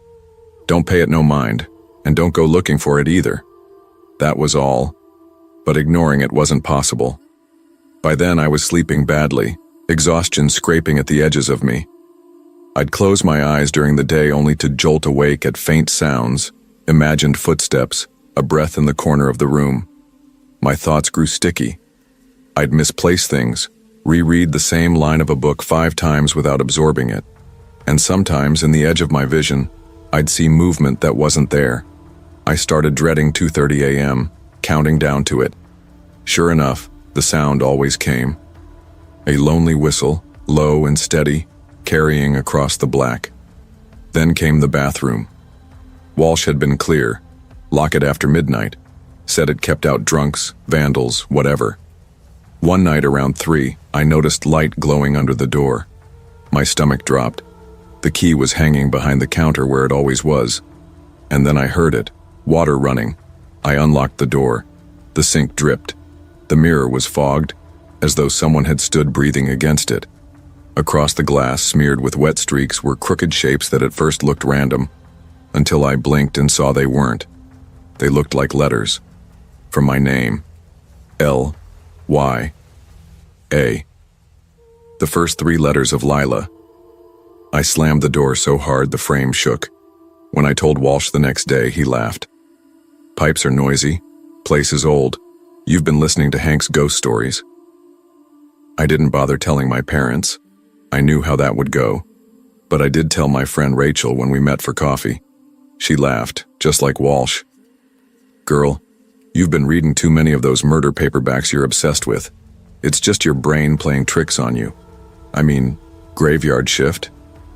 "Don't pay it no mind, and don't go looking for it either." That was all, but ignoring it wasn't possible. By then I was sleeping badly, exhaustion scraping at the edges of me. I'd close my eyes during the day only to jolt awake at faint sounds, imagined footsteps, a breath in the corner of the room. My thoughts grew sticky. I'd misplace things, reread the same line of a book 5 times without absorbing it. And sometimes, in the edge of my vision, I'd see movement that wasn't there. I started dreading 2:30 a.m., counting down to it. Sure enough, the sound always came. A lonely whistle, low and steady, carrying across the black. Then came the bathroom. Walsh had been clear. Lock it after midnight. Said it kept out drunks, vandals, whatever. One night around 3, I noticed light glowing under the door. My stomach dropped. The key was hanging behind the counter where it always was. And then I heard it, water running. I unlocked the door. The sink dripped. The mirror was fogged, as though someone had stood breathing against it. Across the glass, smeared with wet streaks, were crooked shapes that at first looked random, until I blinked and saw they weren't. They looked like letters. From my name. L-Y-A. The first 3 letters of Lila. I slammed the door so hard the frame shook. When I told Walsh the next day, he laughed. "Pipes are noisy. Place is old. You've been listening to Hank's ghost stories." I didn't bother telling my parents. I knew how that would go. But I did tell my friend Rachel when we met for coffee. She laughed, just like Walsh. "Girl, you've been reading too many of those murder paperbacks you're obsessed with. It's just your brain playing tricks on you. I mean, Graveyard Shift?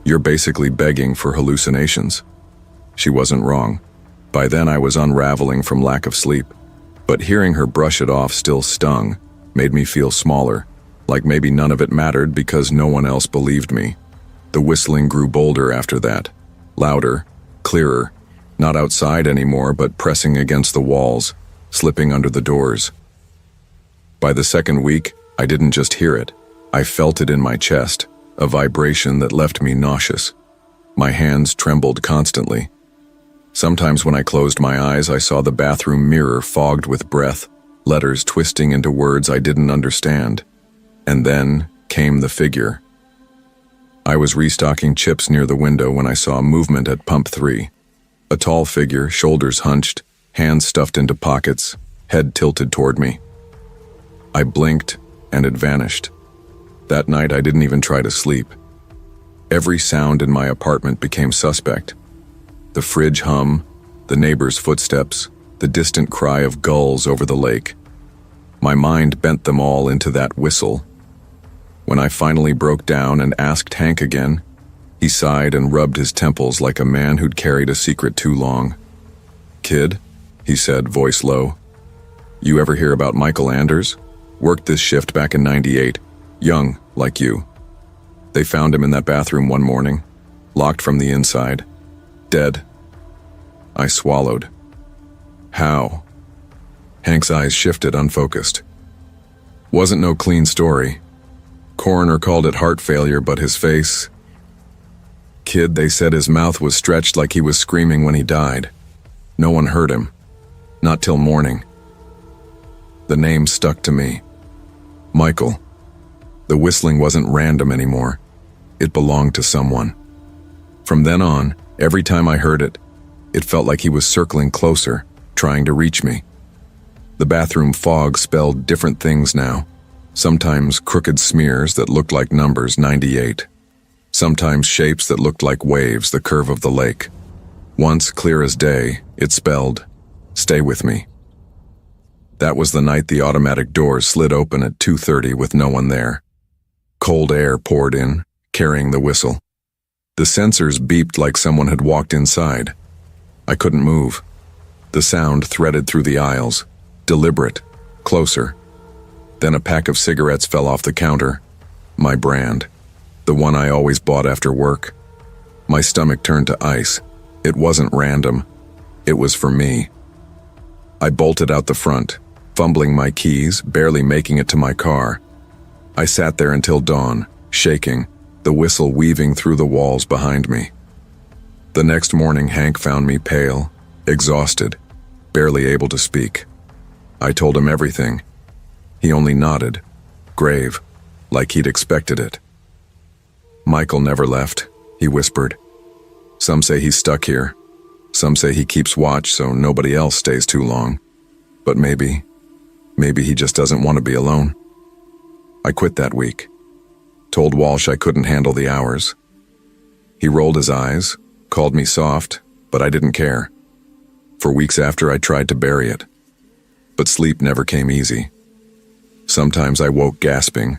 You're basically begging for hallucinations." She wasn't wrong. By then I was unraveling from lack of sleep. But hearing her brush it off still stung, made me feel smaller, like maybe none of it mattered because no one else believed me. The whistling grew bolder after that. Louder, clearer, not outside anymore but pressing against the walls, slipping under the doors. By the second week, I didn't just hear it. I felt it in my chest, a vibration that left me nauseous. My hands trembled constantly. Sometimes when I closed my eyes, I saw the bathroom mirror fogged with breath, letters twisting into words I didn't understand. And then came the figure. I was restocking chips near the window when I saw movement at pump 3. A tall figure, shoulders hunched, hands stuffed into pockets, head tilted toward me. I blinked, and it vanished. That night I didn't even try to sleep. Every sound in my apartment became suspect. The fridge hum, the neighbor's footsteps, the distant cry of gulls over the lake. My mind bent them all into that whistle. When I finally broke down and asked Hank again, he sighed and rubbed his temples like a man who'd carried a secret too long. "Kid," he said, voice low. "You ever hear about Michael Anders? Worked this shift back in '98. Young, like you. They found him in that bathroom one morning, locked from the inside. Dead." I swallowed. "How?" Hank's eyes shifted, unfocused. "Wasn't no clean story. Coroner called it heart failure, but his face... Kid, they said his mouth was stretched like he was screaming when he died. No one heard him. Not till morning." The name stuck to me. Michael. The whistling wasn't random anymore. It belonged to someone. From then on, every time I heard it, it felt like he was circling closer, trying to reach me. The bathroom fog spelled different things now. Sometimes crooked smears that looked like numbers 98. Sometimes shapes that looked like waves, the curve of the lake. Once, clear as day, it spelled, "Stay with me." That was the night the automatic doors slid open at 2:30 with no one there. Cold air poured in, carrying the whistle. The sensors beeped like someone had walked inside. I couldn't move. The sound threaded through the aisles, deliberate, closer. Then a pack of cigarettes fell off the counter. My brand. The one I always bought after work. My stomach turned to ice. It wasn't random. It was for me. I bolted out the front, fumbling my keys, barely making it to my car. I sat there until dawn, shaking, the whistle weaving through the walls behind me. The next morning, Hank found me pale, exhausted, barely able to speak. I told him everything. He only nodded, grave, like he'd expected it. "Michael never left," he whispered. "Some say he's stuck here. Some say he keeps watch so nobody else stays too long. But maybe he just doesn't want to be alone." I quit that week. Told Walsh I couldn't handle the hours. He rolled his eyes, called me soft, but I didn't care. For weeks after, I tried to bury it. But sleep never came easy. Sometimes I woke gasping,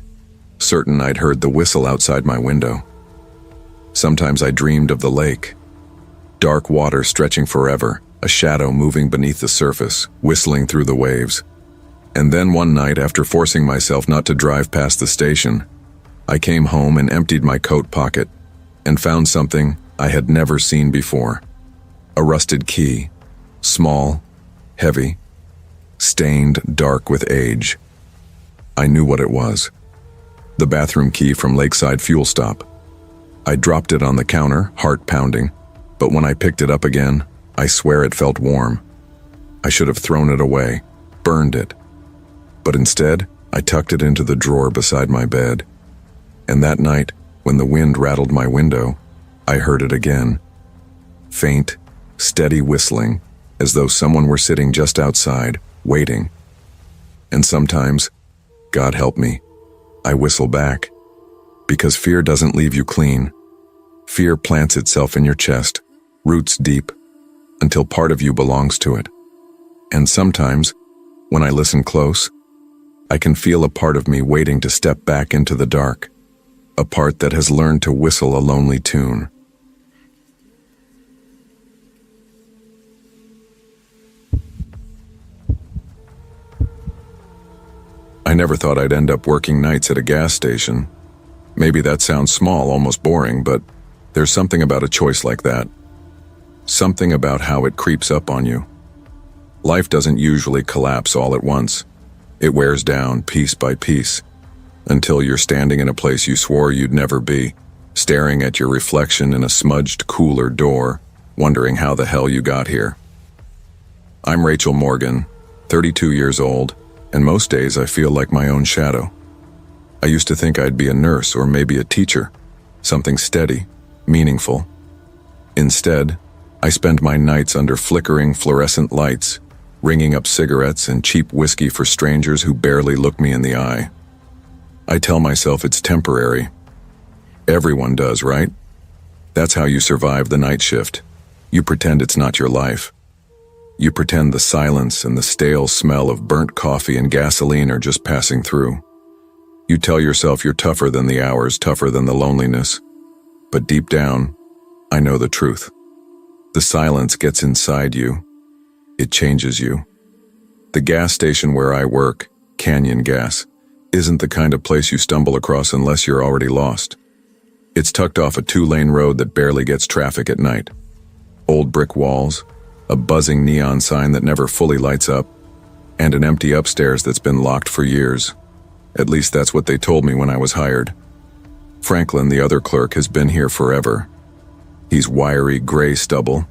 certain I'd heard the whistle outside my window. Sometimes I dreamed of the lake. Dark water stretching forever, a shadow moving beneath the surface, whistling through the waves. And then one night, after forcing myself not to drive past the station, I came home and emptied my coat pocket and found something I had never seen before. A rusted key, small, heavy, stained dark with age. I knew what it was. The bathroom key from Lakeside Fuel Stop. I dropped it on the counter, heart pounding, but when I picked it up again, I swear it felt warm. I should have thrown it away, burned it. But instead, I tucked it into the drawer beside my bed. And that night, when the wind rattled my window, I heard it again. Faint, steady whistling, as though someone were sitting just outside, waiting. And sometimes, God help me, I whistle back. Because fear doesn't leave you clean. Fear plants itself in your chest, roots deep, until part of you belongs to it. And sometimes, when I listen close, I can feel a part of me waiting to step back into the dark, a part that has learned to whistle a lonely tune. I never thought I'd end up working nights at a gas station. Maybe that sounds small, almost boring, but there's something about a choice like that. Something about how it creeps up on you. Life doesn't usually collapse all at once. It wears down piece by piece, until you're standing in a place you swore you'd never be, staring at your reflection in a smudged cooler door, wondering how the hell you got here. I'm Rachel Morgan, 32 years old, and most days I feel like my own shadow. I used to think I'd be a nurse or maybe a teacher, something steady, meaningful. Instead, I spend my nights under flickering fluorescent lights, ringing up cigarettes and cheap whiskey for strangers who barely look me in the eye. I tell myself it's temporary. Everyone does, right? That's how you survive the night shift. You pretend it's not your life. You pretend the silence and the stale smell of burnt coffee and gasoline are just passing through. You tell yourself you're tougher than the hours, tougher than the loneliness. But deep down, I know the truth. The silence gets inside you. It changes you. The gas station where I work, Canyon Gas, isn't the kind of place you stumble across unless you're already lost. It's tucked off a 2-lane road that barely gets traffic at night. Old brick walls, a buzzing neon sign that never fully lights up, and an empty upstairs that's been locked for years. At least that's what they told me when I was hired. Franklin, the other clerk, has been here forever. He's wiry gray stubble,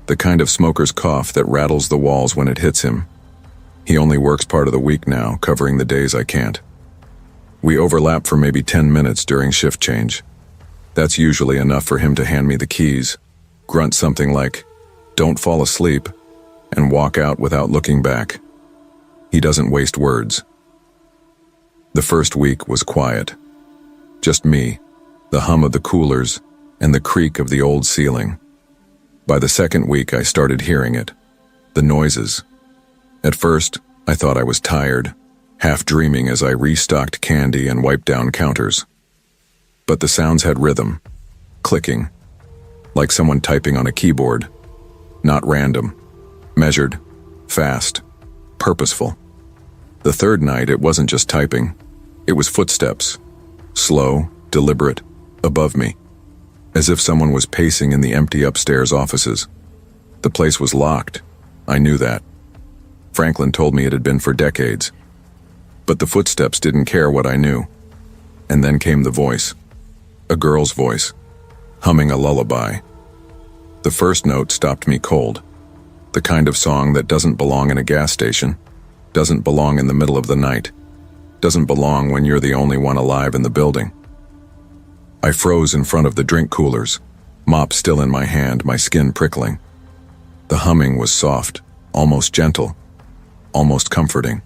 the kind of smoker's cough that rattles the walls when it hits him. He only works part of the week now, covering the days I can't. We overlap for maybe 10 minutes during shift change. That's usually enough for him to hand me the keys, grunt something like, "Don't fall asleep," and walk out without looking back. He doesn't waste words. The first week was quiet. Just me, the hum of the coolers, and the creak of the old ceiling. By the second week, I started hearing it. The noises. At first, I thought I was tired, half dreaming as I restocked candy and wiped down counters. But the sounds had rhythm, clicking, like someone typing on a keyboard. Not random, measured, fast, purposeful. The third night, it wasn't just typing. It was footsteps, slow, deliberate, above me, as if someone was pacing in the empty upstairs offices. The place was locked. I knew that. Franklin told me it had been for decades. But the footsteps didn't care what I knew. And then came the voice. A girl's voice, humming a lullaby. The first note stopped me cold. The kind of song that doesn't belong in a gas station, doesn't belong in the middle of the night, doesn't belong when you're the only one alive in the building. I froze in front of the drink coolers, mop still in my hand, my skin prickling. The humming was soft, almost gentle, almost comforting.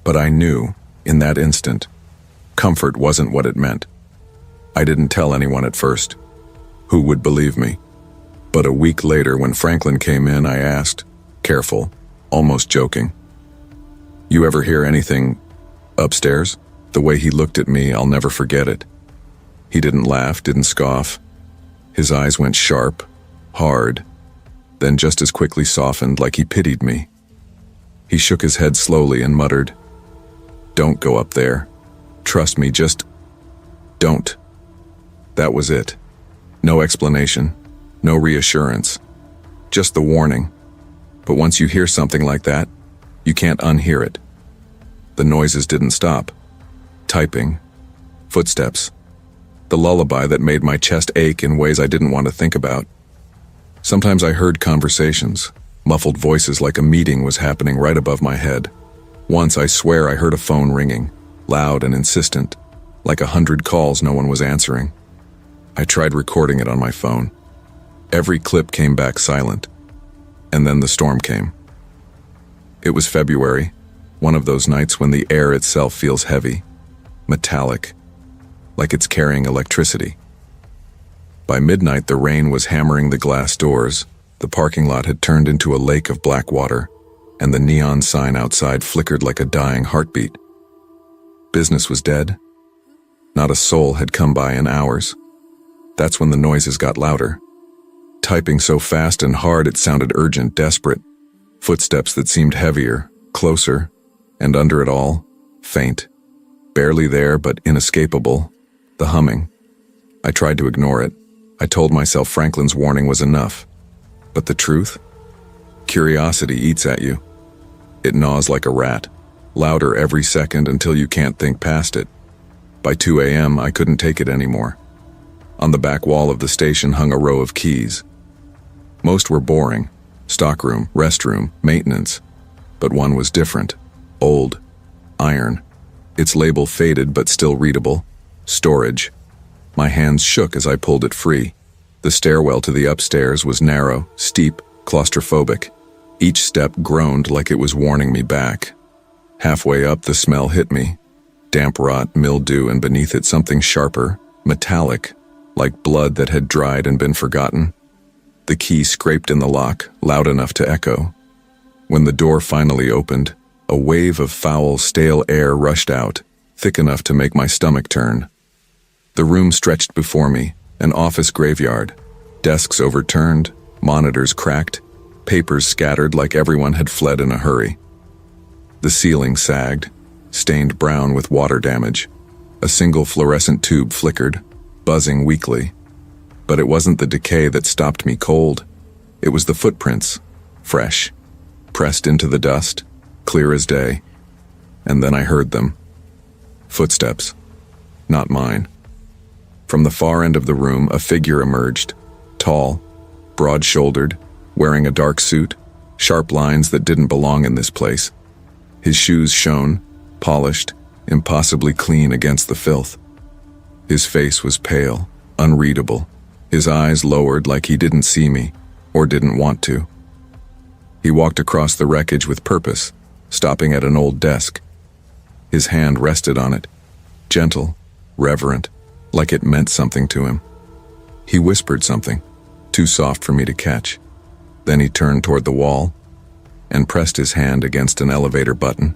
But I knew, in that instant, comfort wasn't what it meant. I didn't tell anyone at first. Who would believe me? But a week later, when Franklin came in, I asked, careful, almost joking, "You ever hear anything upstairs?" The way he looked at me, I'll never forget it. He didn't laugh, didn't scoff. His eyes went sharp, hard, then just as quickly softened, like he pitied me. He shook his head slowly and muttered, "Don't go up there. Trust me, just don't." That was it. No explanation, no reassurance, just the warning. But once you hear something like that, you can't unhear it. The noises didn't stop. Typing, footsteps, the lullaby that made my chest ache in ways I didn't want to think about. Sometimes I heard conversations, muffled voices like a meeting was happening right above my head. Once, I swear, I heard a phone ringing, loud and insistent, like 100 calls no one was answering. I tried recording it on my phone. Every clip came back silent. And then the storm came. It was February, one of those nights when the air itself feels heavy, metallic, like it's carrying electricity. By midnight, the rain was hammering the glass doors, the parking lot had turned into a lake of black water, and the neon sign outside flickered like a dying heartbeat. Business was dead. Not a soul had come by in hours. That's when the noises got louder. Typing so fast and hard it sounded urgent, desperate. Footsteps that seemed heavier, closer, and under it all, faint. Barely there, but inescapable. The humming. I tried to ignore it. I told myself Franklin's warning was enough. But the truth? Curiosity eats at you. It gnaws like a rat, louder every second until you can't think past it. By 2 a.m., I couldn't take it anymore. On the back wall of the station hung a row of keys. Most were boring. Stockroom, restroom, maintenance. But one was different. Old. Iron. Its label faded but still readable. Storage. My hands shook as I pulled it free. The stairwell to the upstairs was narrow, steep, claustrophobic. Each step groaned like it was warning me back. Halfway up, the smell hit me. Damp rot, mildew, and beneath it something sharper, metallic, like blood that had dried and been forgotten. The key scraped in the lock, loud enough to echo. When the door finally opened, a wave of foul, stale air rushed out, thick enough to make my stomach turn. The room stretched before me, an office graveyard. Desks overturned, monitors cracked, papers scattered like everyone had fled in a hurry. The ceiling sagged, stained brown with water damage. A single fluorescent tube flickered, buzzing weakly. But it wasn't the decay that stopped me cold. It was the footprints, fresh, pressed into the dust, clear as day. And then I heard them. Footsteps. Not mine. From the far end of the room, a figure emerged, tall, broad-shouldered, wearing a dark suit, sharp lines that didn't belong in this place. His shoes shone, polished, impossibly clean against the filth. His face was pale, unreadable, his eyes lowered like he didn't see me, or didn't want to. He walked across the wreckage with purpose, stopping at an old desk. His hand rested on it, gentle, reverent, like it meant something to him. He whispered something, too soft for me to catch. Then he turned toward the wall and pressed his hand against an elevator button.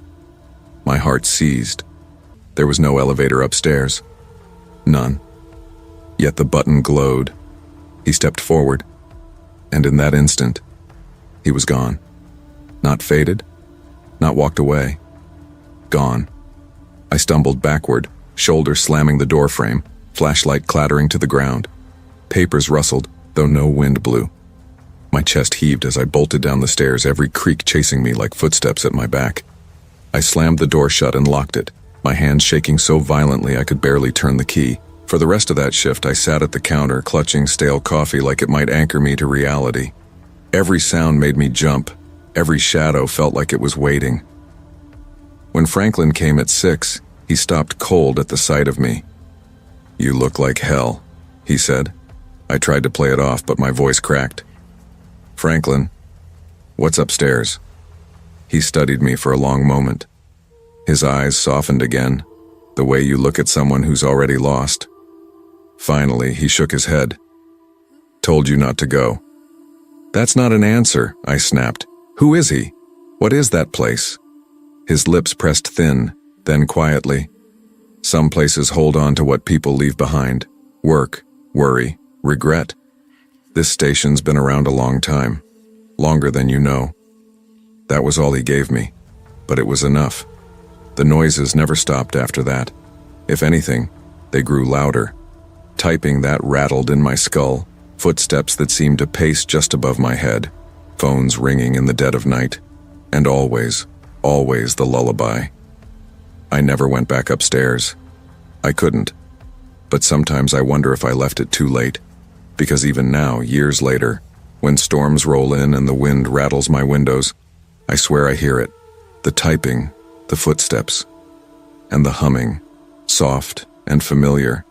My heart seized. There was no elevator upstairs. None. Yet the button glowed. He stepped forward, and in that instant, he was gone. Not faded, not walked away. Gone. I stumbled backward, shoulder slamming the doorframe, flashlight clattering to the ground. Papers rustled, though no wind blew. My chest heaved as I bolted down the stairs, every creak chasing me like footsteps at my back. I slammed the door shut and locked it, my hands shaking so violently I could barely turn the key. For the rest of that shift, I sat at the counter, clutching stale coffee like it might anchor me to reality. Every sound made me jump. Every shadow felt like it was waiting. When Franklin came at 6, he stopped cold at the sight of me. "You look like hell," he said. I tried to play it off, but my voice cracked. "Franklin, what's upstairs?" He studied me for a long moment. His eyes softened again, the way you look at someone who's already lost. Finally, he shook his head. "Told you not to go." "That's not an answer," I snapped. "Who is he? What is that place?" His lips pressed thin, then quietly. "Some places hold on to what people leave behind. Work, worry, regret. This station's been around a long time. Longer than you know." That was all he gave me, but it was enough. The noises never stopped after that. If anything, they grew louder. Typing that rattled in my skull, footsteps that seemed to pace just above my head, phones ringing in the dead of night, and always the lullaby. I never went back upstairs. I couldn't. But sometimes I wonder if I left it too late, because even now, years later, when storms roll in and the wind rattles my windows, I swear I hear it, the typing, the footsteps, and the humming, soft and familiar,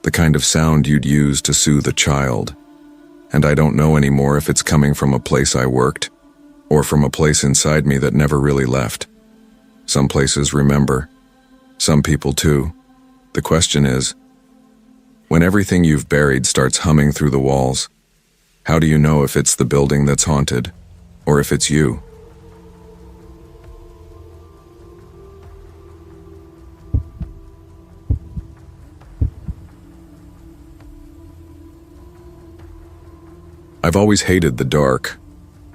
the kind of sound you'd use to soothe a child. And I don't know anymore if it's coming from a place I worked, or from a place inside me that never really left. Some places remember. Some people too. The question is, when everything you've buried starts humming through the walls, how do you know if it's the building that's haunted, or if it's you? I've always hated the dark.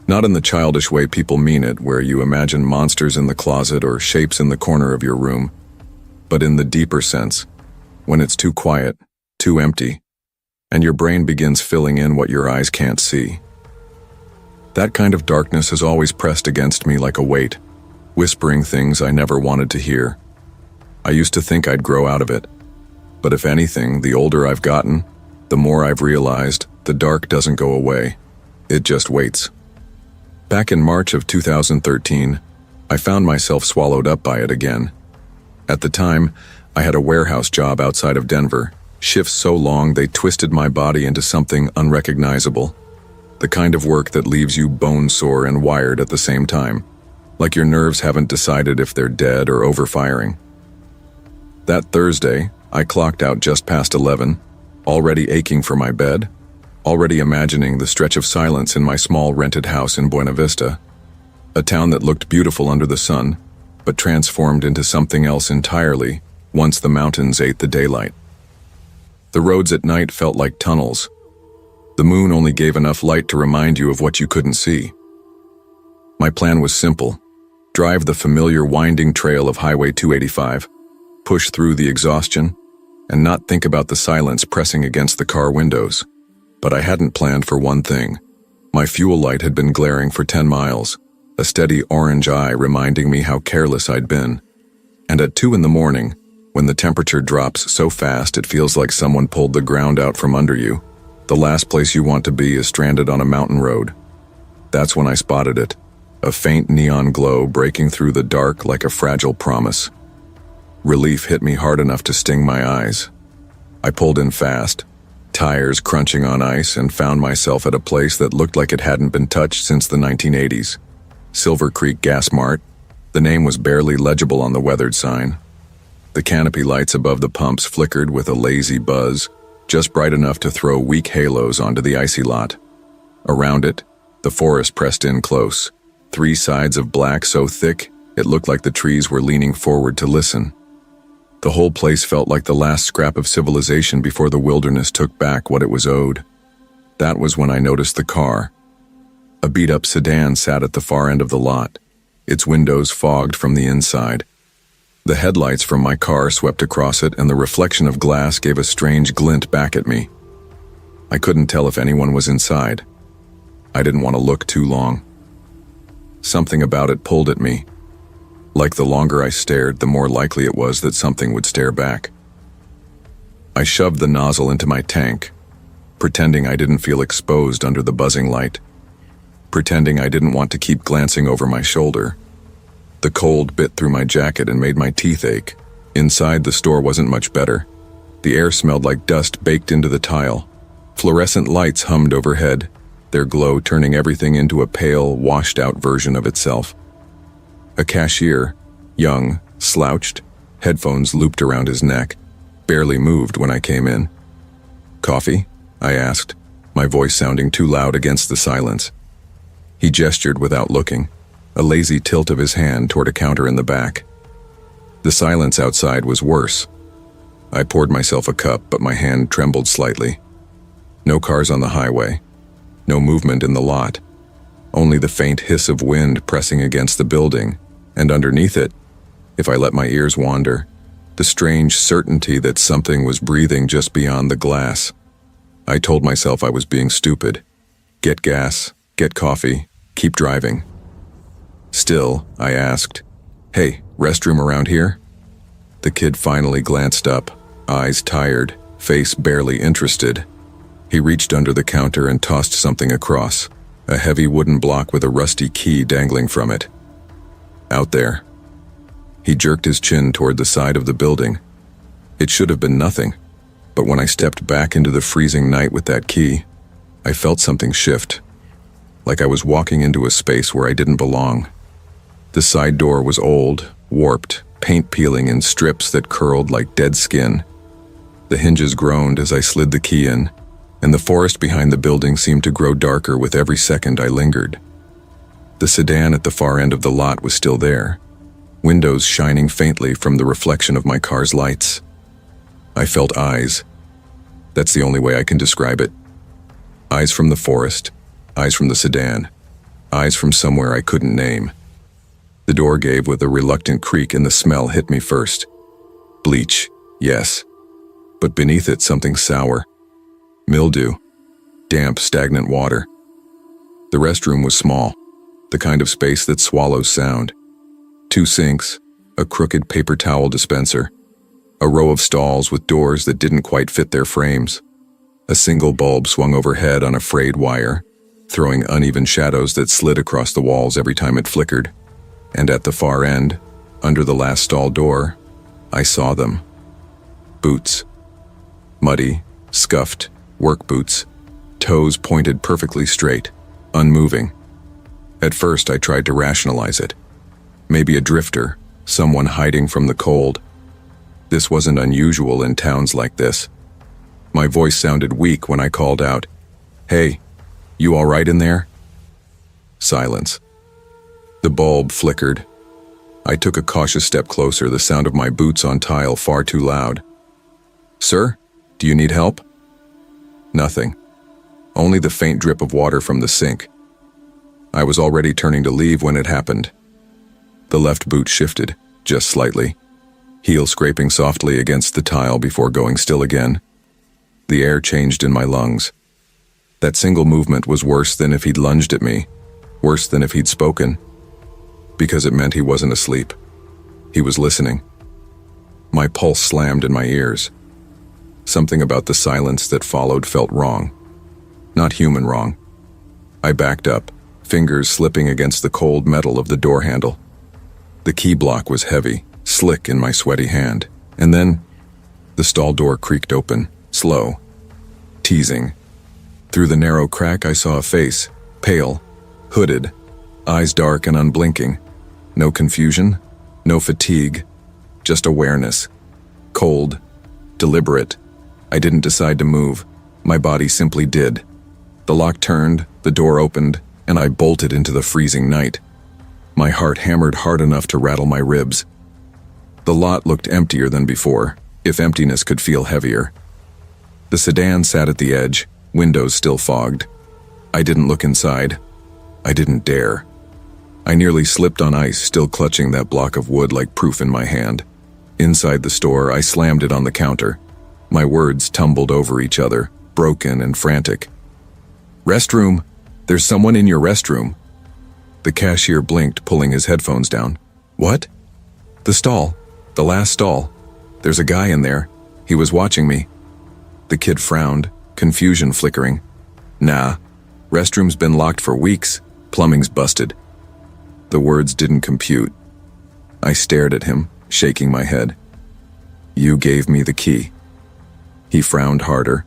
Not in the childish way people mean it, where you imagine monsters in the closet or shapes in the corner of your room, but in the deeper sense, when it's too quiet, too empty, and your brain begins filling in what your eyes can't see. That kind of darkness has always pressed against me like a weight, whispering things I never wanted to hear. I used to think I'd grow out of it, but if anything, the older I've gotten, the more I've realized the dark doesn't go away. It just waits. Back in March of 2013, I found myself swallowed up by it again. At the time, I had a warehouse job outside of Denver, shifts so long they twisted my body into something unrecognizable. The kind of work that leaves you bone sore and wired at the same time, like your nerves haven't decided if they're dead or overfiring. That Thursday, I clocked out just past 11, already aching for my bed, already imagining the stretch of silence in my small rented house in Buena Vista, a town that looked beautiful under the sun, but transformed into something else entirely once the mountains ate the daylight. The roads at night felt like tunnels. The moon only gave enough light to remind you of what you couldn't see. My plan was simple: drive the familiar winding trail of Highway 285, push through the exhaustion, and not think about the silence pressing against the car windows. But I hadn't planned for one thing. My fuel light had been glaring for 10 miles, a steady orange eye reminding me how careless I'd been. And at 2 in the morning, when the temperature drops so fast it feels like someone pulled the ground out from under you, the last place you want to be is stranded on a mountain road. That's when I spotted it, a faint neon glow breaking through the dark like a fragile promise. Relief hit me hard enough to sting my eyes. I pulled in fast, tires crunching on ice, and found myself at a place that looked like it hadn't been touched since the 1980s. Silver Creek Gas Mart. The name was barely legible on the weathered sign. The canopy lights above the pumps flickered with a lazy buzz, just bright enough to throw weak halos onto the icy lot. Around it, the forest pressed in close, 3 sides of black so thick it looked like the trees were leaning forward to listen. The whole place felt like the last scrap of civilization before the wilderness took back what it was owed. That was when I noticed the car. A beat-up sedan sat at the far end of the lot, its windows fogged from the inside. The headlights from my car swept across it, and the reflection of glass gave a strange glint back at me. I couldn't tell if anyone was inside. I didn't want to look too long. Something about it pulled at me. Like the longer I stared, the more likely it was that something would stare back. I shoved the nozzle into my tank, pretending I didn't feel exposed under the buzzing light, pretending I didn't want to keep glancing over my shoulder. The cold bit through my jacket and made my teeth ache. Inside, the store wasn't much better. The air smelled like dust baked into the tile. Fluorescent lights hummed overhead, their glow turning everything into a pale, washed-out version of itself. A cashier, young, slouched, headphones looped around his neck, barely moved when I came in. "Coffee?" I asked, my voice sounding too loud against the silence. He gestured without looking, a lazy tilt of his hand toward a counter in the back. The silence outside was worse. I poured myself a cup, but my hand trembled slightly. No cars on the highway, no movement in the lot, only the faint hiss of wind pressing against the building, and underneath it, if I let my ears wander, the strange certainty that something was breathing just beyond the glass. I told myself I was being stupid. Get gas, get coffee, keep driving. Still, I asked, "Hey, restroom around here?" The kid finally glanced up, eyes tired, face barely interested. He reached under the counter and tossed something across, a heavy wooden block with a rusty key dangling from it. "Out there." He jerked his chin toward the side of the building. It should have been nothing, but when I stepped back into the freezing night with that key, I felt something shift, like I was walking into a space where I didn't belong. The side door was old, warped, paint peeling in strips that curled like dead skin. The hinges groaned as I slid the key in, and the forest behind the building seemed to grow darker with every second I lingered. The sedan at the far end of the lot was still there, windows shining faintly from the reflection of my car's lights. I felt eyes. That's the only way I can describe it. Eyes from the forest, eyes from the sedan, eyes from somewhere I couldn't name. The door gave with a reluctant creak and the smell hit me first. Bleach, yes, but beneath it something sour. Mildew, damp, stagnant water. The restroom was small, the kind of space that swallows sound. 2 sinks, a crooked paper towel dispenser, a row of stalls with doors that didn't quite fit their frames. A single bulb swung overhead on a frayed wire, throwing uneven shadows that slid across the walls every time it flickered. And at the far end, under the last stall door, I saw them. Boots. Muddy, scuffed, work boots, toes pointed perfectly straight, unmoving. At first I tried to rationalize it. Maybe a drifter, someone hiding from the cold. This wasn't unusual in towns like this. My voice sounded weak when I called out, "Hey, you all right in there?" Silence. The bulb flickered. I took a cautious step closer, the sound of my boots on tile far too loud. "Sir, do you need help?" Nothing. Only the faint drip of water from the sink. I was already turning to leave when it happened. The left boot shifted, just slightly, heel scraping softly against the tile before going still again. The air changed in my lungs. That single movement was worse than if he'd lunged at me, worse than if he'd spoken, because it meant he wasn't asleep. He was listening. My pulse slammed in my ears. Something about the silence that followed felt wrong. Not human wrong. I backed up, fingers slipping against the cold metal of the door handle. The key block was heavy, slick in my sweaty hand, and then the stall door creaked open, slow, teasing. Through the narrow crack I saw a face, pale, hooded, eyes dark and unblinking. No confusion, no fatigue, just awareness. Cold, deliberate. I didn't decide to move. My body simply did. The lock turned, the door opened, and I bolted into the freezing night. My heart hammered hard enough to rattle my ribs. The lot looked emptier than before, if emptiness could feel heavier. The sedan sat at the edge, windows still fogged. I didn't look inside. I didn't dare. I nearly slipped on ice, still clutching that block of wood like proof in my hand. Inside the store, I slammed it on the counter. My words tumbled over each other, broken and frantic. "Restroom!" There's someone in your restroom." The cashier blinked, pulling his headphones down. "What?" "The stall. The last stall. There's a guy in there. He was watching me." The kid frowned, confusion flickering. "Nah. Restroom's been locked for weeks. Plumbing's busted." The words didn't compute. I stared at him, shaking my head. "You gave me the key." He frowned harder,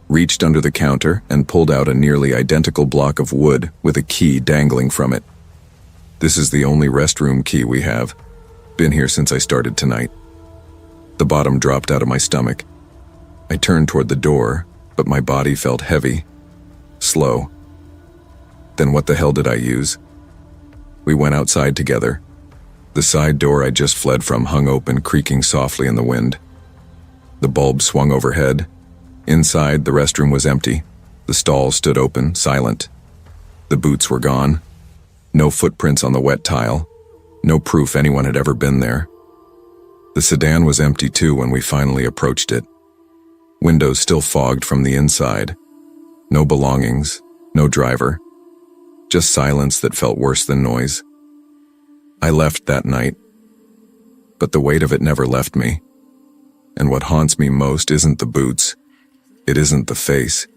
reached under the counter, and pulled out a nearly identical block of wood with a key dangling from it. "This is the only restroom key we have. Been here since I started tonight." The bottom dropped out of my stomach. I turned toward the door, but my body felt heavy, slow. Then what the hell did I use? We went outside together. The side door I just fled from hung open, creaking softly in the wind. The bulb swung overhead. Inside, the restroom was empty. The stall stood open, silent. The boots were gone. No footprints on the wet tile. No proof anyone had ever been there. The sedan was empty too when we finally approached it. Windows still fogged from the inside. No belongings, no driver. Just silence that felt worse than noise. I left that night, but the weight of it never left me. And what haunts me most isn't the boots. It isn't the face.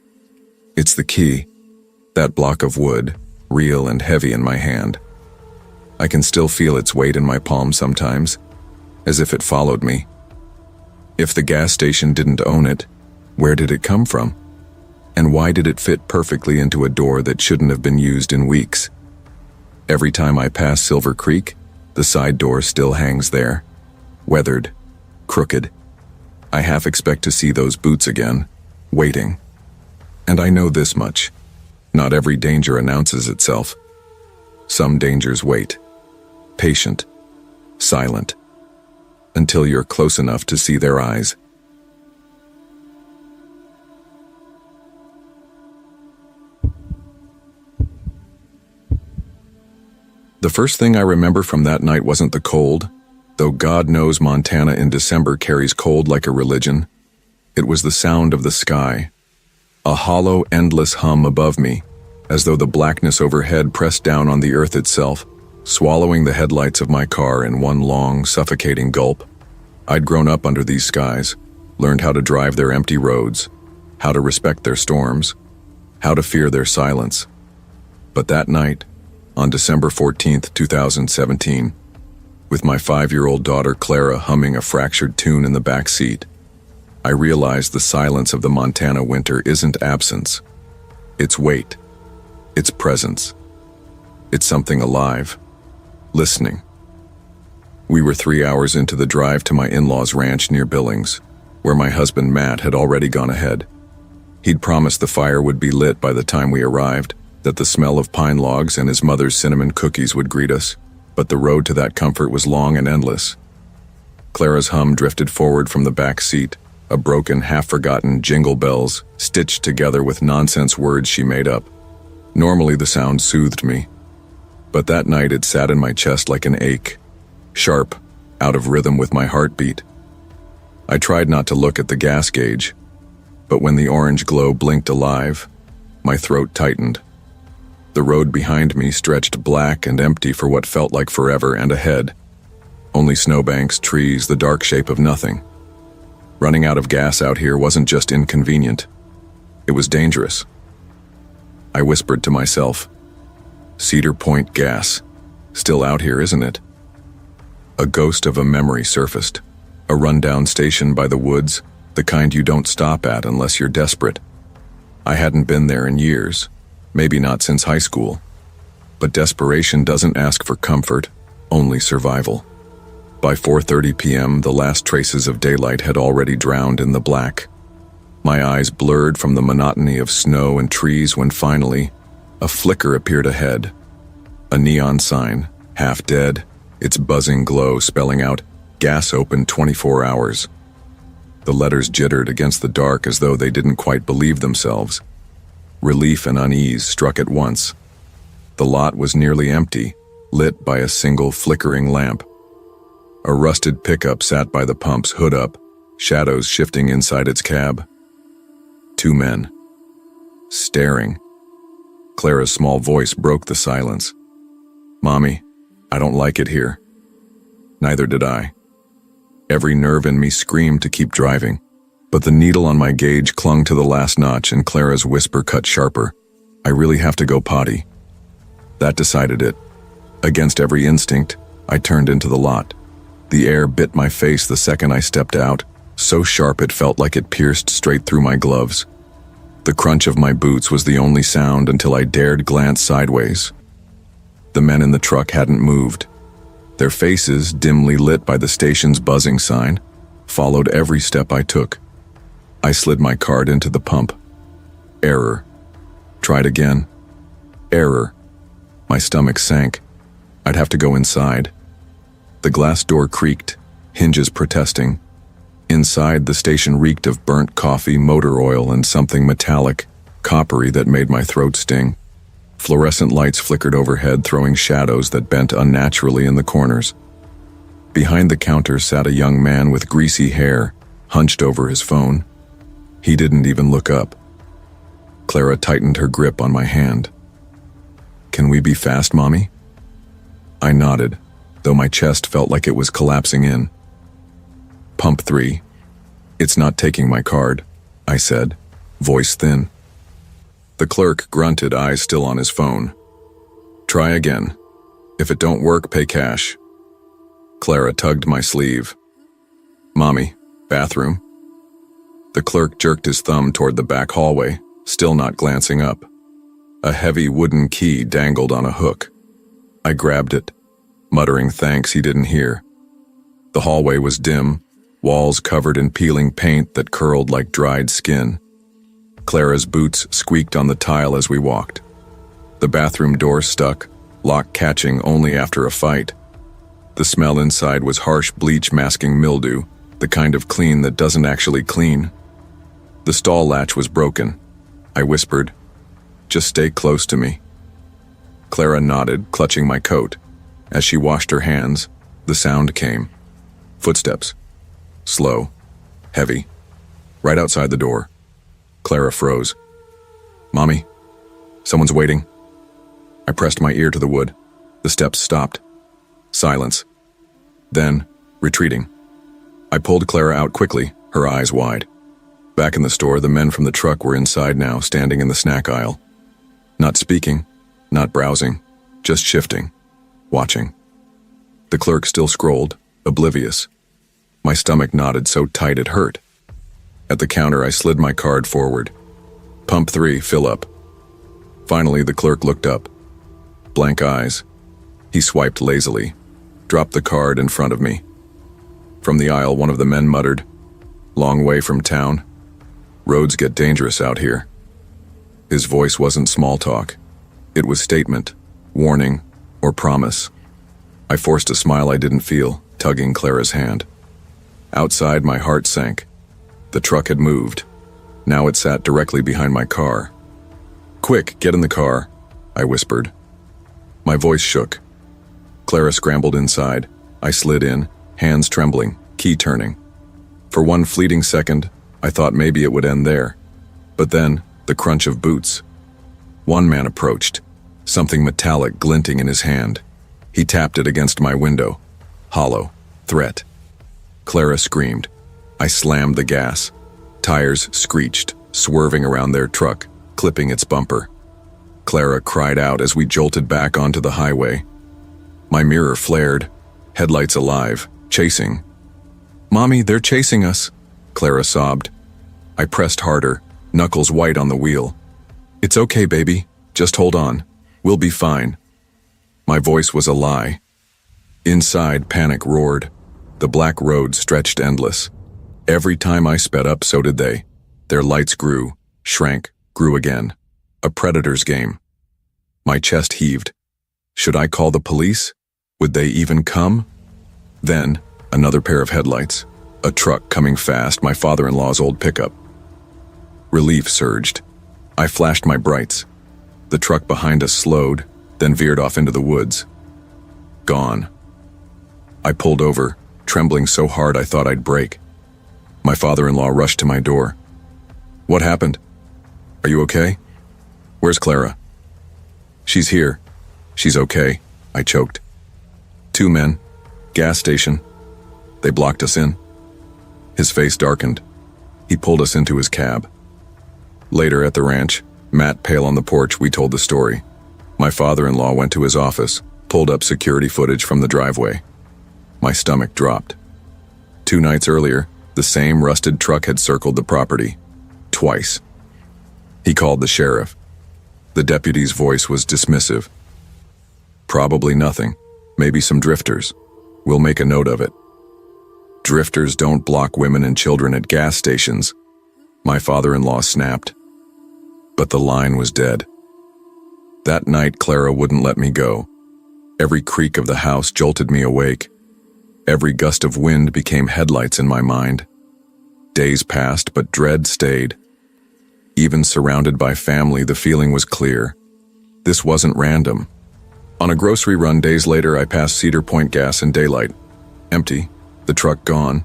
It's the key. That block of wood, real and heavy in my hand. I can still feel its weight in my palm sometimes, as if it followed me. If the gas station didn't own it, where did it come from? And why did it fit perfectly into a door that shouldn't have been used in weeks? Every time I pass Silver Creek, the side door still hangs there, weathered, crooked. I half expect to see those boots again, waiting. And I know this much. Not every danger announces itself. Some dangers wait, patient, silent, until you're close enough to see their eyes. The first thing I remember from that night wasn't the cold, though God knows Montana in December carries cold like a religion. It was the sound of the sky, a hollow, endless hum above me, as though the blackness overhead pressed down on the earth itself, swallowing the headlights of my car in one long, suffocating gulp. I'd grown up under these skies, learned how to drive their empty roads, how to respect their storms, how to fear their silence. But that night, on December 14th, 2017, with my 5-year-old daughter Clara humming a fractured tune in the back seat, I realized the silence of the Montana winter isn't absence. It's weight. It's presence. It's something alive. Listening. We were 3 hours into the drive to my in-laws' ranch near Billings, where my husband Matt had already gone ahead. He'd promised the fire would be lit by the time we arrived, that the smell of pine logs and his mother's cinnamon cookies would greet us, but the road to that comfort was long and endless. Clara's hum drifted forward from the back seat, a broken, half-forgotten jingle bells stitched together with nonsense words she made up. Normally the sound soothed me, but that night it sat in my chest like an ache, sharp, out of rhythm with my heartbeat. I tried not to look at the gas gauge, but when the orange glow blinked alive, my throat tightened. The road behind me stretched black and empty for what felt like forever, and ahead, only snowbanks, trees, the dark shape of nothing. Running out of gas out here wasn't just inconvenient. It was dangerous. I whispered to myself, Cedar Point gas. Still out here, isn't it? A ghost of a memory surfaced. A rundown station by the woods, the kind you don't stop at unless you're desperate. I hadn't been there in years. Maybe not since high school. But desperation doesn't ask for comfort, only survival. By 4:30 p.m., the last traces of daylight had already drowned in the black. My eyes blurred from the monotony of snow and trees when finally, a flicker appeared ahead. A neon sign, half dead, its buzzing glow spelling out, gas open 24 hours. The letters jittered against the dark as though they didn't quite believe themselves. Relief and unease struck at once. The lot was nearly empty, lit by a single flickering lamp. A rusted pickup sat by the pumps, hood up, shadows shifting inside its cab. 2 men. Staring. Clara's small voice broke the silence. "Mommy, I don't like it here." Neither did I. Every nerve in me screamed to keep driving, but the needle on my gauge clung to the last notch and Clara's whisper cut sharper. "I really have to go potty." That decided it. Against every instinct, I turned into the lot. The air bit my face the second I stepped out, so sharp it felt like it pierced straight through my gloves. The crunch of my boots was the only sound until I dared glance sideways. The men in the truck hadn't moved. Their faces, dimly lit by the station's buzzing sign, followed every step I took. I slid my card into the pump. Error. Tried again. Error. My stomach sank. I'd have to go inside. The glass door creaked, hinges protesting. Inside, the station reeked of burnt coffee, motor oil, and something metallic, coppery that made my throat sting. Fluorescent lights flickered overhead, throwing shadows that bent unnaturally in the corners. Behind the counter sat a young man with greasy hair, hunched over his phone. He didn't even look up. Clara tightened her grip on my hand. "Can we be fast, Mommy?" I nodded, though my chest felt like it was collapsing in. "Pump 3. It's not taking my card," I said, voice thin. The clerk grunted, eyes still on his phone. "Try again. If it don't work, pay cash." Clara tugged my sleeve. "Mommy, bathroom?" The clerk jerked his thumb toward the back hallway, still not glancing up. A heavy wooden key dangled on a hook. I grabbed it, muttering thanks he didn't hear. The hallway was dim, walls covered in peeling paint that curled like dried skin. Clara's boots squeaked on the tile as we walked. The bathroom door stuck, lock catching only after a fight. The smell inside was harsh bleach masking mildew, the kind of clean that doesn't actually clean. The stall latch was broken. I whispered, "Just stay close to me." Clara nodded, clutching my coat. As she washed her hands, the sound came. Footsteps. Slow. Heavy. Right outside the door. Clara froze. "Mommy, someone's waiting." I pressed my ear to the wood. The steps stopped. Silence. Then, retreating. I pulled Clara out quickly, her eyes wide. Back in the store, the men from the truck were inside now, standing in the snack aisle. Not speaking, not browsing, just shifting, watching. The clerk still scrolled, oblivious. My stomach knotted so tight it hurt. At the counter, I slid my card forward. "Pump 3, fill up." Finally, the clerk looked up. Blank eyes. He swiped lazily, dropped the card in front of me. From the aisle, one of the men muttered, "Long way from town. Roads get dangerous out here." His voice wasn't small talk. It was statement, warning, or promise. I forced a smile I didn't feel, tugging Clara's hand. Outside, my heart sank. The truck had moved. Now it sat directly behind my car. "Quick, get in the car," I whispered. My voice shook. Clara scrambled inside. I slid in, hands trembling, key turning. For one fleeting second, I thought maybe it would end there. But then, the crunch of boots. One man approached, something metallic glinting in his hand. He tapped it against my window. Hollow. Threat. Clara screamed. I slammed the gas. Tires screeched, swerving around their truck, clipping its bumper. Clara cried out as we jolted back onto the highway. My mirror flared, headlights alive, chasing. "Mommy, they're chasing us," Clara sobbed. I pressed harder, knuckles white on the wheel. "It's okay, baby. Just hold on. We'll be fine." My voice was a lie. Inside, panic roared. The black road stretched endless. Every time I sped up, so did they. Their lights grew, shrank, grew again. A predator's game. My chest heaved. Should I call the police? Would they even come? Then, another pair of headlights. A truck coming fast, my father-in-law's old pickup. Relief surged. I flashed my brights. The truck behind us slowed, then veered off into the woods. Gone. I pulled over, trembling so hard I thought I'd break. My father-in-law rushed to my door. "What happened? Are you okay? Where's Clara?" She's here. She's okay, I choked. 2 men. Gas station. They blocked us in. His face darkened. He pulled us into his cab. Later at the ranch, Matt pale on the porch, we told the story. My father-in-law went to his office, pulled up security footage from the driveway. My stomach dropped. 2 nights earlier, the same rusted truck had circled the property. Twice. He called the sheriff. The deputy's voice was dismissive. Probably nothing. Maybe some drifters. We'll make a note of it. Drifters don't block women and children at gas stations. My father-in-law snapped. But the line was dead. That night, Clara wouldn't let me go. Every creak of the house jolted me awake. Every gust of wind became headlights in my mind. Days passed, but dread stayed. Even surrounded by family, the feeling was clear. This wasn't random. On a grocery run days later, I passed Cedar Point Gas in daylight. Empty, the truck gone.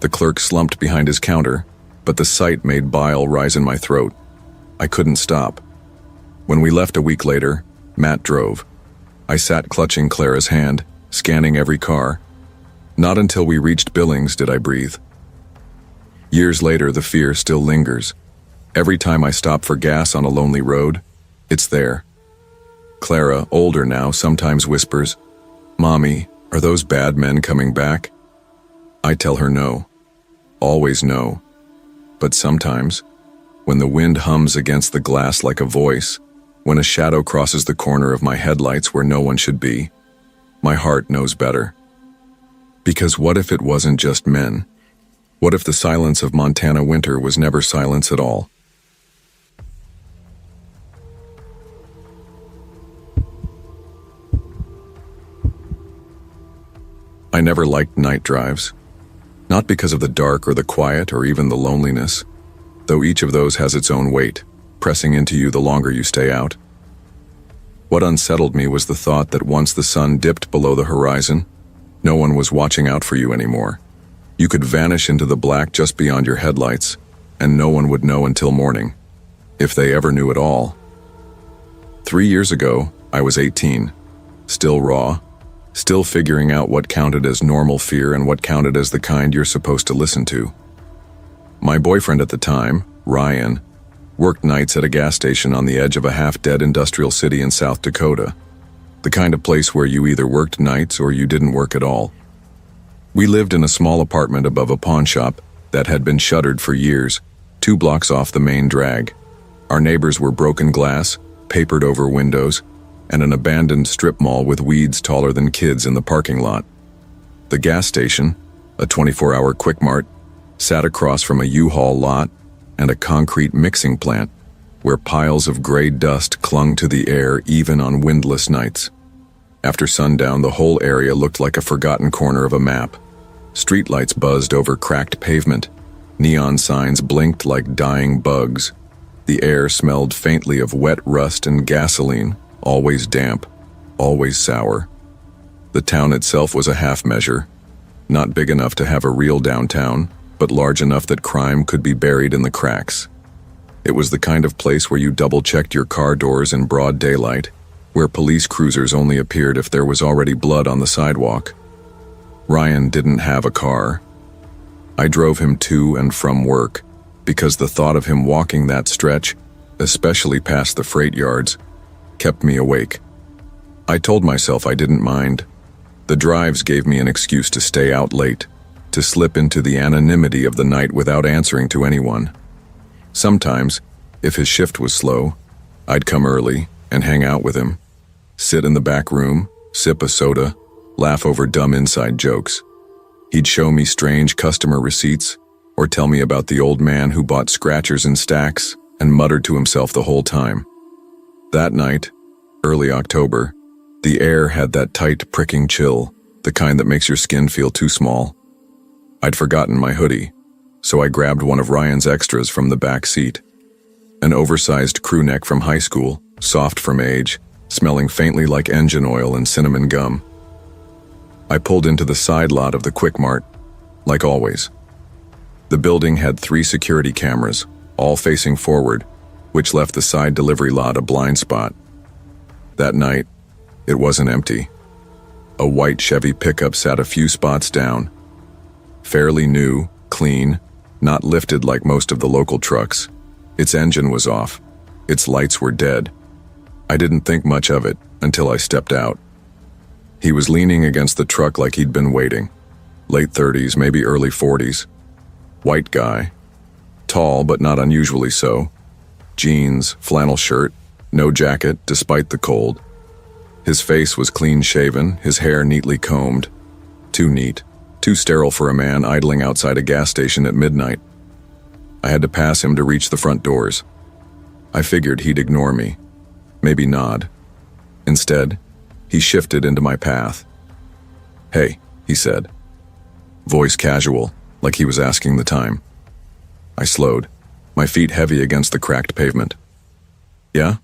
The clerk slumped behind his counter, but the sight made bile rise in my throat. I couldn't stop. When we left a week later, Matt drove. I sat clutching Clara's hand, scanning every car. Not until we reached Billings did I breathe. Years later, the fear still lingers. Every time I stop for gas on a lonely road, it's there. Clara, older now, sometimes whispers, "Mommy, are those bad men coming back?" I tell her no. Always no. But sometimes, when the wind hums against the glass like a voice, when a shadow crosses the corner of my headlights where no one should be, my heart knows better. Because what if it wasn't just men? What if the silence of Montana winter was never silence at all? I never liked night drives. Not because of the dark or the quiet or even the loneliness, though each of those has its own weight, pressing into you the longer you stay out. What unsettled me was the thought that once the sun dipped below the horizon, no one was watching out for you anymore. You could vanish into the black just beyond your headlights, and no one would know until morning, if they ever knew at all. 3 years ago, I was 18, still raw, still figuring out what counted as normal fear and what counted as the kind you're supposed to listen to. My boyfriend at the time, Ryan, worked nights at a gas station on the edge of a half-dead industrial city in South Dakota, the kind of place where you either worked nights or you didn't work at all. We lived in a small apartment above a pawn shop that had been shuttered for years, 2 blocks off the main drag. Our neighbors were broken glass, papered over windows, and an abandoned strip mall with weeds taller than kids in the parking lot. The gas station, a 24-hour Quick Mart, sat across from a U-Haul lot and a concrete mixing plant where piles of gray dust clung to the air even on windless nights. After sundown, the whole area looked like a forgotten corner of a map. Streetlights buzzed over cracked pavement. Neon signs blinked like dying bugs. The air smelled faintly of wet rust and gasoline, always damp, always sour. The town itself was a half measure, not big enough to have a real downtown, but large enough that crime could be buried in the cracks. It was the kind of place where you double-checked your car doors in broad daylight, where police cruisers only appeared if there was already blood on the sidewalk. Ryan didn't have a car. I drove him to and from work, because the thought of him walking that stretch, especially past the freight yards, kept me awake. I told myself I didn't mind. The drives gave me an excuse to stay out late, to slip into the anonymity of the night without answering to anyone. Sometimes, if his shift was slow, I'd come early and hang out with him, sit in the back room, sip a soda, laugh over dumb inside jokes. He'd show me strange customer receipts or tell me about the old man who bought scratchers in stacks and muttered to himself the whole time. That night, early October, the air had that tight, pricking chill, the kind that makes your skin feel too small. I'd forgotten my hoodie, so I grabbed one of Ryan's extras from the back seat. An oversized crew neck from high school, soft from age, smelling faintly like engine oil and cinnamon gum. I pulled into the side lot of the Quick Mart, like always. The building had 3 security cameras, all facing forward, which left the side delivery lot a blind spot. That night, it wasn't empty. A white Chevy pickup sat a few spots down. Fairly new, clean, not lifted like most of the local trucks. Its engine was off. Its lights were dead. I didn't think much of it until I stepped out. He was leaning against the truck like he'd been waiting. Late 30s, maybe early 40s. White guy. Tall, but not unusually so. Jeans, flannel shirt, no jacket despite the cold. His face was clean-shaven, his hair neatly combed. Too neat, too sterile for a man idling outside a gas station at midnight. I had to pass him to reach the front doors. I figured he'd ignore me, maybe nod. Instead, he shifted into my path. "Hey," he said. Voice casual, like he was asking the time. I slowed, my feet heavy against the cracked pavement. "Yeah?"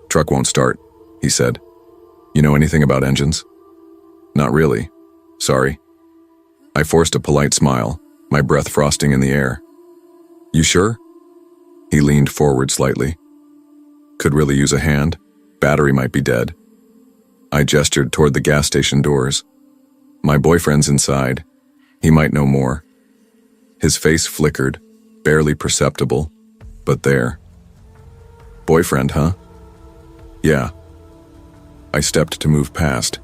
"Truck won't start," he said. "You know anything about engines?" "Not really. Sorry." I forced a polite smile, my breath frosting in the air. "You sure?" He leaned forward slightly. "Could really use a hand. Battery might be dead." I gestured toward the gas station doors. "My boyfriend's inside. He might know more." His face flickered, barely perceptible, but there. "Boyfriend, huh?" "Yeah." I stepped to move past.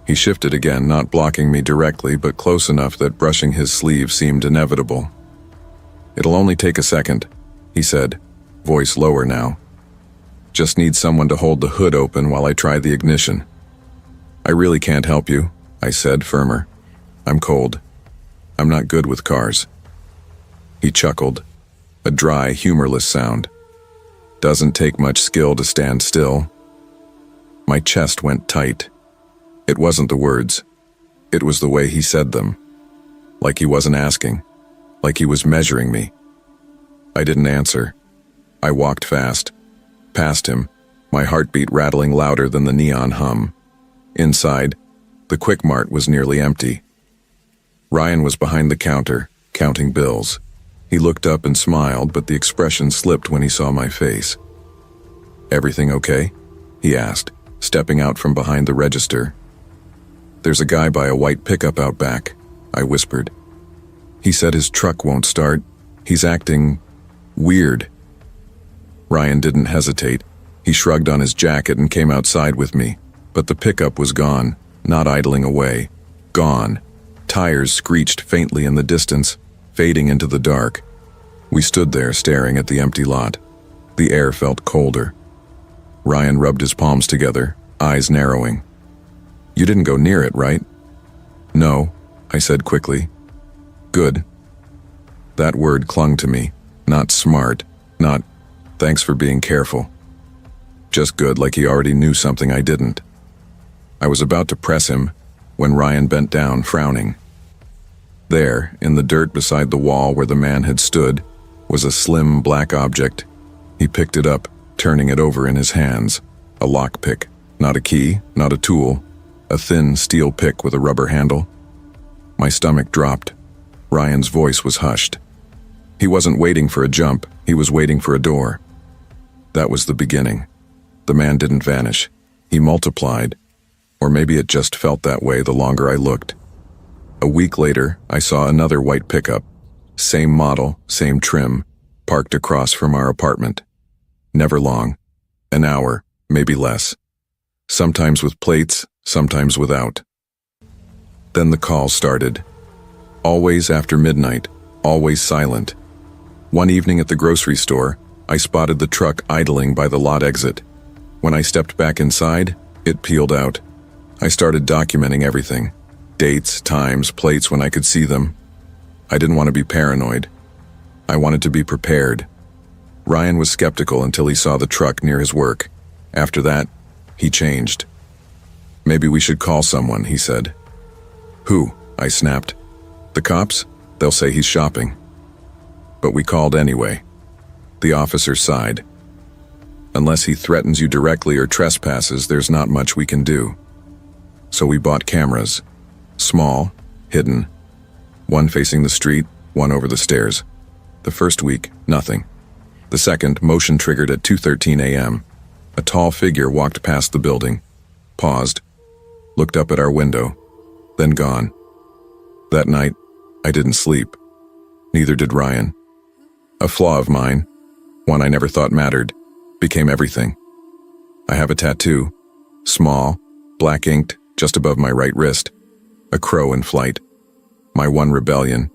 He shifted again, not blocking me directly, but close enough that brushing his sleeve seemed inevitable. "It'll only take a second," he said, voice lower now. "Just need someone to hold the hood open while I try the ignition." "I really can't help you," I said, firmer. "I'm cold. I'm not good with cars." He chuckled, a dry, humorless sound. "Doesn't take much skill to stand still." My chest went tight. It wasn't the words. It was the way he said them. Like he wasn't asking. Like he was measuring me. I didn't answer. I walked fast. Past him, my heartbeat rattling louder than the neon hum. Inside, the Quick Mart was nearly empty. Ryan was behind the counter, counting bills. He looked up and smiled, but the expression slipped when he saw my face. "Everything okay?" he asked, stepping out from behind the register. "There's a guy by a white pickup out back," I whispered. "He said his truck won't start. He's acting weird." Ryan didn't hesitate. He shrugged on his jacket and came outside with me, but the pickup was gone, not idling away. Gone. Tires screeched faintly in the distance, fading into the dark. We stood there staring at the empty lot. The air felt colder. Ryan rubbed his palms together, eyes narrowing. "You didn't go near it, right?" "No," I said quickly. "Good." That word clung to me. Not smart, not thanks for being careful. Just good, like he already knew something I didn't. I was about to press him when Ryan bent down, frowning. There, in the dirt beside the wall where the man had stood, was a slim black object. He picked it up, turning it over in his hands. A lockpick. Not a key, not a tool. A thin steel pick with a rubber handle. My stomach dropped. Ryan's voice was hushed. He wasn't waiting for a jump, he was waiting for a door. That was the beginning. The man didn't vanish. He multiplied. Or maybe it just felt that way the longer I looked. A week later, I saw another white pickup. Same model, same trim, parked across from our apartment. Never long. An hour, maybe less. Sometimes with plates, sometimes without. Then the call started. Always after midnight, always silent. One evening at the grocery store, I spotted the truck idling by the lot exit. When I stepped back inside, it peeled out. I started documenting everything. Dates, times, plates when I could see them. I didn't want to be paranoid. I wanted to be prepared. Ryan was skeptical until he saw the truck near his work. After that, he changed. "Maybe we should call someone," he said. "Who?" I snapped. "The cops? They'll say he's shopping." But we called anyway. The officer sighed. "Unless he threatens you directly or trespasses, there's not much we can do." So we bought cameras. Small, hidden. One facing the street, one over the stairs. The first week, nothing. The second, motion triggered at 2:13 a.m. A tall figure walked past the building, paused, looked up at our window, then gone. That night, I didn't sleep. Neither did Ryan. A flaw of mine, one I never thought mattered, became everything. I have a tattoo, small, black inked, just above my right wrist, a crow in flight. My one rebellion,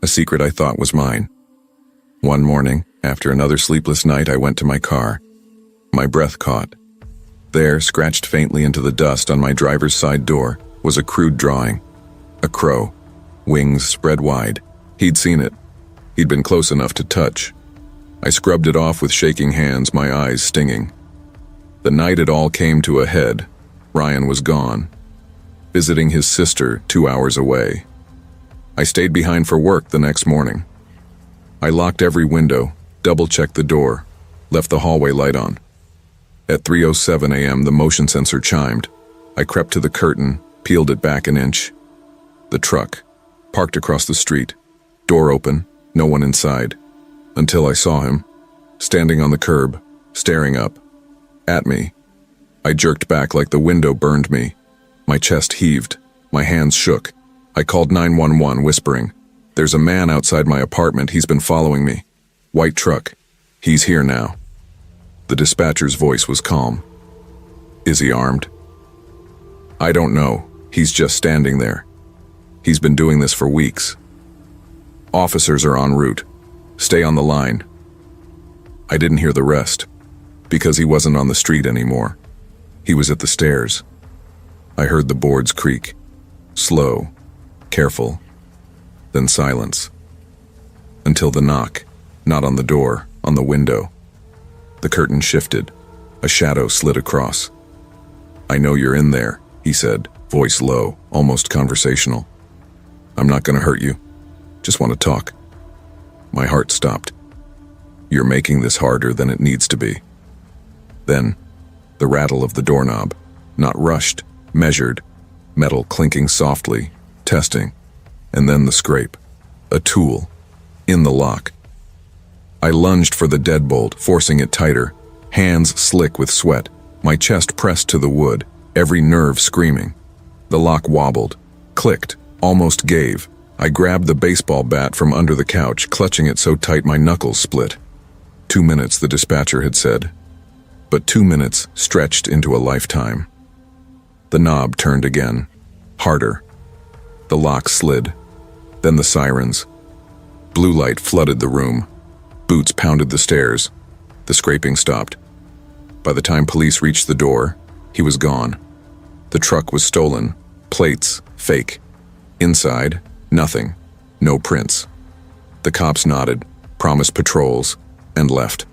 a secret I thought was mine. One morning, after another sleepless night, I went to my car. My breath caught. There, scratched faintly into the dust on my driver's side door, was a crude drawing. A crow, wings spread wide. He'd seen it. He'd been close enough to touch. I scrubbed it off with shaking hands, my eyes stinging. The night it all came to a head, Ryan was gone, visiting his sister 2 hours away. I stayed behind for work the next morning. I locked every window, double-checked the door, left the hallway light on. At 3:07 a.m., the motion sensor chimed. I crept to the curtain, peeled it back an inch. The truck, parked across the street, door open, no one inside, until I saw him, standing on the curb, staring up, at me. I jerked back like the window burned me. My chest heaved, my hands shook. I called 911, whispering, "There's a man outside my apartment, he's been following me. White truck, he's here now." The dispatcher's voice was calm. "Is he armed?" "I don't know, he's just standing there. He's been doing this for weeks." "Officers are en route. Stay on the line." I didn't hear the rest, because he wasn't on the street anymore. He was at the stairs. I heard the boards creak. Slow, careful, then silence. Until the knock, not on the door, on the window. The curtain shifted. A shadow slid across. "I know you're in there," he said, voice low, almost conversational. "I'm not gonna hurt you. Just want to talk." My heart stopped. "You're making this harder than it needs to be." Then, the rattle of the doorknob, not rushed, measured, metal clinking softly, testing, and then the scrape. A tool, in the lock. I lunged for the deadbolt, forcing it tighter, hands slick with sweat, my chest pressed to the wood, every nerve screaming. The lock wobbled, clicked, almost gave. I grabbed the baseball bat from under the couch, clutching it so tight my knuckles split. 2 minutes, the dispatcher had said, but 2 minutes stretched into a lifetime. The knob turned again, harder. The lock slid, then the sirens. Blue light flooded the room. Boots pounded the stairs. The scraping stopped. By the time police reached the door, he was gone. The truck was stolen, plates, fake. Inside, nothing, no prints. The cops nodded, promised patrols, and left.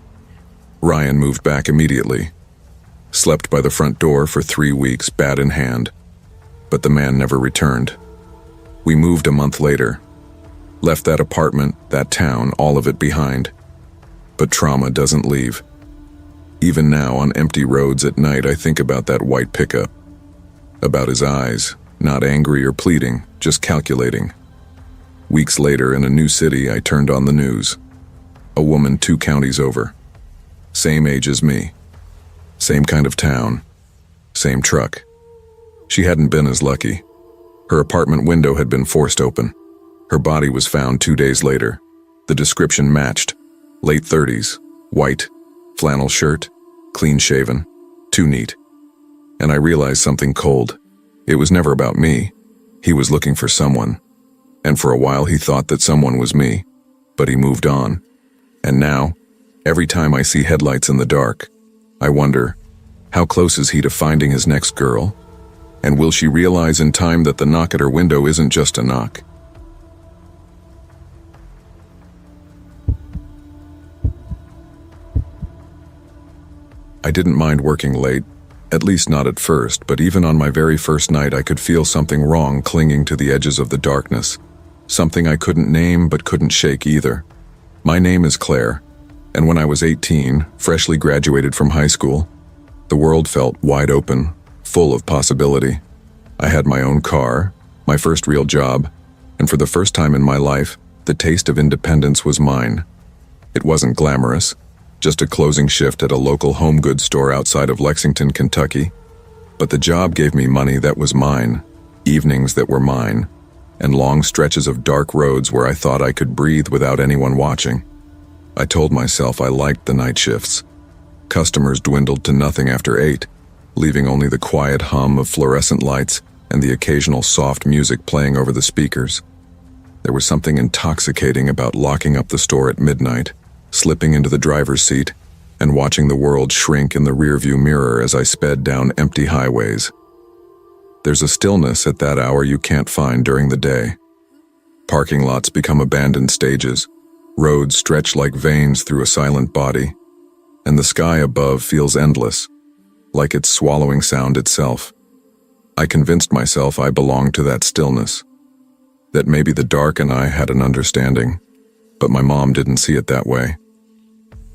Ryan moved back immediately. Slept by the front door for 3 weeks, bat in hand. But the man never returned. We moved a month later. Left that apartment, that town, all of it behind. But trauma doesn't leave. Even now, on empty roads at night, I think about that white pickup. About his eyes, not angry or pleading, just calculating. Weeks later, in a new city, I turned on the news. A woman 2 counties over. Same age as me. Same kind of town. Same truck. She hadn't been as lucky. Her apartment window had been forced open. Her body was found 2 days later. The description matched. Late 30s, white, flannel shirt, clean-shaven, too neat. And I realized something cold. It was never about me. He was looking for someone. And for a while he thought that someone was me. But he moved on. And now, every time I see headlights in the dark, I wonder, how close is he to finding his next girl? And will she realize in time that the knock at her window isn't just a knock? I didn't mind working late, at least not at first, but even on my very first night I could feel something wrong clinging to the edges of the darkness. Something I couldn't name but couldn't shake either. My name is Claire, and when I was 18, freshly graduated from high school, the world felt wide open, full of possibility. I had my own car, my first real job, and for the first time in my life, the taste of independence was mine. It wasn't glamorous, just a closing shift at a local home goods store outside of Lexington, Kentucky. But the job gave me money that was mine, evenings that were mine, and long stretches of dark roads where I thought I could breathe without anyone watching. I told myself I liked the night shifts. Customers dwindled to nothing after 8, leaving only the quiet hum of fluorescent lights and the occasional soft music playing over the speakers. There was something intoxicating about locking up the store at midnight, slipping into the driver's seat, and watching the world shrink in the rearview mirror as I sped down empty highways. There's a stillness at that hour you can't find during the day. Parking lots become abandoned stages, roads stretch like veins through a silent body, and the sky above feels endless, like it's swallowing sound itself. I convinced myself I belonged to that stillness, that maybe the dark and I had an understanding, but my mom didn't see it that way.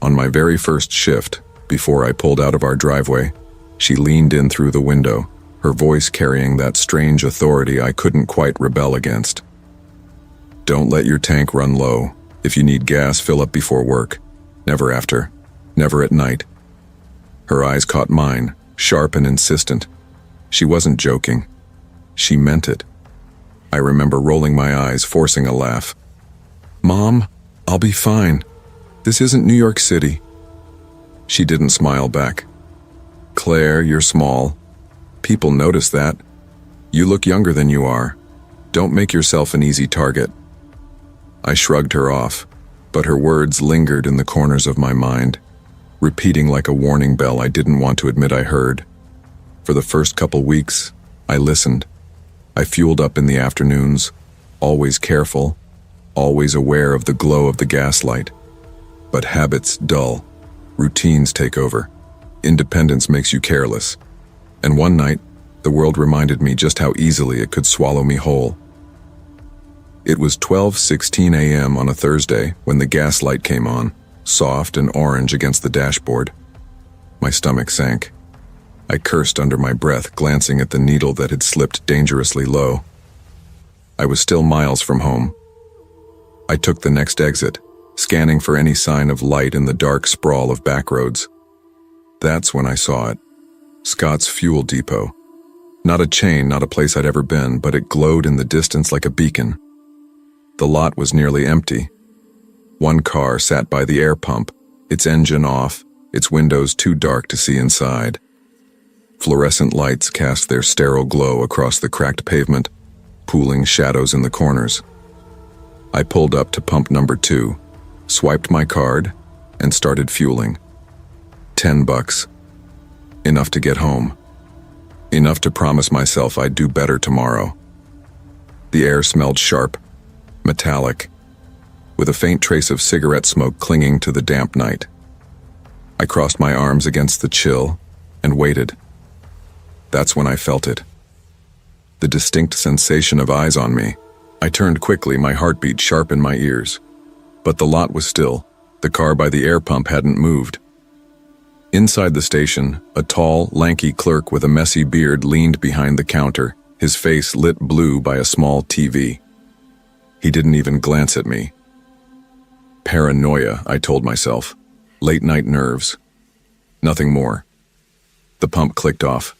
On my very first shift, before I pulled out of our driveway, she leaned in through the window, her voice carrying that strange authority I couldn't quite rebel against. "Don't let your tank run low. If you need gas, fill up before work. Never after. Never at night." Her eyes caught mine, sharp and insistent. She wasn't joking. She meant it. I remember rolling my eyes, forcing a laugh. "Mom, I'll be fine. This isn't New York City." She didn't smile back. "Claire, you're small. People notice that. You look younger than you are. Don't make yourself an easy target." I shrugged her off, but her words lingered in the corners of my mind, repeating like a warning bell I didn't want to admit I heard. For the first couple weeks, I listened. I fueled up in the afternoons, always careful, always aware of the glow of the gaslight. But habits dull. Routines take over. Independence makes you careless. And one night, the world reminded me just how easily it could swallow me whole. It was 12:16 a.m. on a Thursday when the gas light came on, soft and orange against the dashboard. My stomach sank. I cursed under my breath, glancing at the needle that had slipped dangerously low. I was still miles from home. I took the next exit, scanning for any sign of light in the dark sprawl of backroads. That's when I saw it. Scott's Fuel Depot. Not a chain, not a place I'd ever been, but it glowed in the distance like a beacon. The lot was nearly empty. One car sat by the air pump, its engine off, its windows too dark to see inside. Fluorescent lights cast their sterile glow across the cracked pavement, pooling shadows in the corners. I pulled up to pump number 2, swiped my card, and started fueling. $10. Enough to get home. Enough to promise myself I'd do better tomorrow. The air smelled sharp, metallic, with a faint trace of cigarette smoke clinging to the damp night. I crossed my arms against the chill and waited. That's when I felt it. The distinct sensation of eyes on me. I turned quickly, my heartbeat sharp in my ears. But the lot was still. The car by the air pump hadn't moved. Inside the station, a tall, lanky clerk with a messy beard leaned behind the counter, his face lit blue by a small TV. He didn't even glance at me. Paranoia, I told myself. Late-night nerves. Nothing more. The pump clicked off.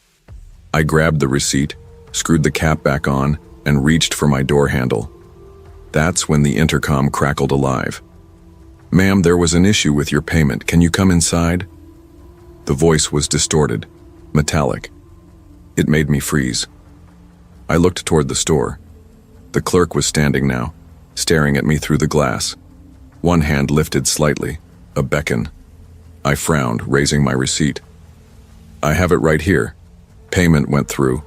I grabbed the receipt, screwed the cap back on, and reached for my door handle. That's when the intercom crackled alive. "Ma'am, there was an issue with your payment. Can you come inside?" The voice was distorted, metallic. It made me freeze. I looked toward the store. The clerk was standing now, staring at me through the glass. One hand lifted slightly, a beckon. I frowned, raising my receipt. "I have it right here. Payment went through."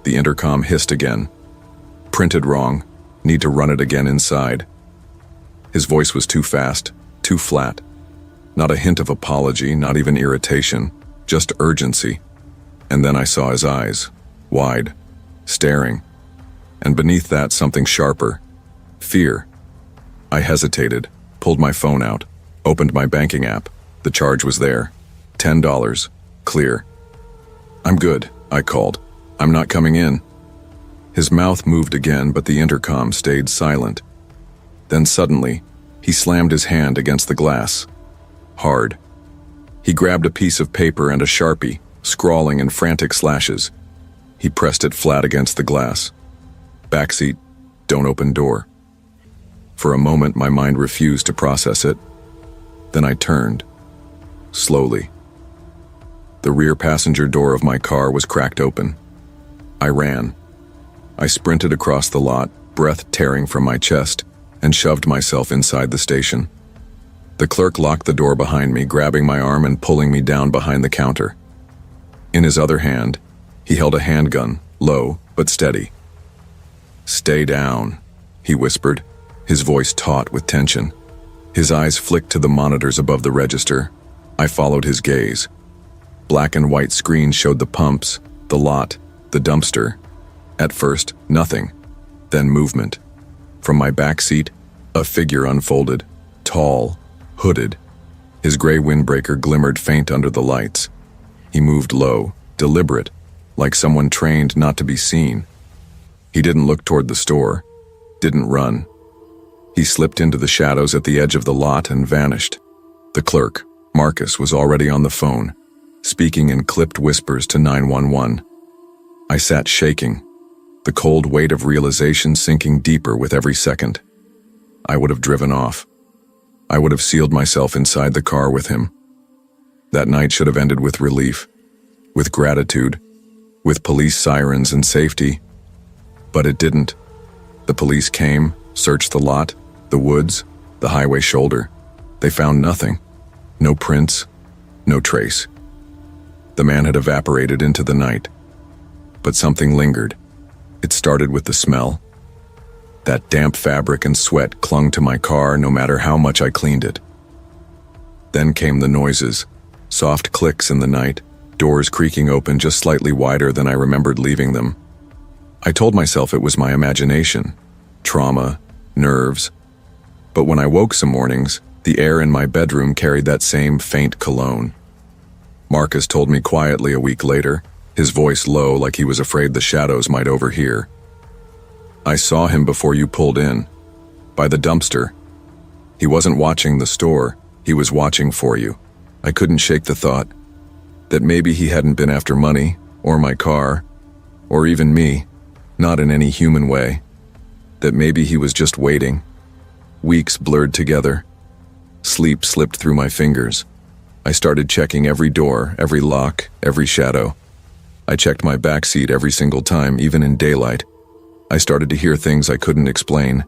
The intercom hissed again. "Printed wrong. Need to run it again inside." His voice was too fast, too flat. Not a hint of apology, not even irritation, just urgency. And then I saw his eyes, wide, staring. And beneath that, something sharper. Fear. I hesitated, pulled my phone out, opened my banking app. The charge was there. $10. Clear. "I'm good," I called. "I'm not coming in." His mouth moved again, but the intercom stayed silent. Then suddenly, he slammed his hand against the glass. hard. He grabbed a piece of paper and a Sharpie, scrawling in frantic slashes. He pressed it flat against the glass. Backseat, don't open door. For a moment, my mind refused to process it. Then I turned. Slowly. The rear passenger door of my car was cracked open. I ran. I sprinted across the lot, breath tearing from my chest, and shoved myself inside the station. The clerk locked the door behind me, grabbing my arm and pulling me down behind the counter. In his other hand, he held a handgun, low but steady. "Stay down," he whispered, his voice taut with tension. His eyes flicked to the monitors above the register. I followed his gaze. Black and white screens showed the pumps, the lot, the dumpster. At first, nothing. Then movement. From my back seat, a figure unfolded, tall, hooded. His gray windbreaker glimmered faint under the lights. He moved low, deliberate, like someone trained not to be seen. He didn't look toward the store, didn't run. He slipped into the shadows at the edge of the lot and vanished. The clerk, Marcus, was already on the phone, speaking in clipped whispers to 911. I sat shaking, the cold weight of realization sinking deeper with every second. I would have driven off. I would have sealed myself inside the car with him. That night should have ended with relief, with gratitude, with police sirens and safety. But it didn't. The police came, searched the lot, the woods, the highway shoulder. They found nothing. No prints, no trace. The man had evaporated into the night. But something lingered. It started with the smell. That damp fabric and sweat clung to my car no matter how much I cleaned it. Then came the noises, soft clicks in the night, doors creaking open just slightly wider than I remembered leaving them. I told myself it was my imagination, trauma, nerves. But when I woke some mornings, the air in my bedroom carried that same faint cologne. Marcus told me quietly a week later, his voice low like he was afraid the shadows might overhear. "I saw him before you pulled in, by the dumpster. He wasn't watching the store, he was watching for you." I couldn't shake the thought that maybe he hadn't been after money, or my car, or even me, not in any human way. That maybe he was just waiting. Weeks blurred together. Sleep slipped through my fingers. I started checking every door, every lock, every shadow. I checked my backseat every single time, even in daylight. I started to hear things I couldn't explain.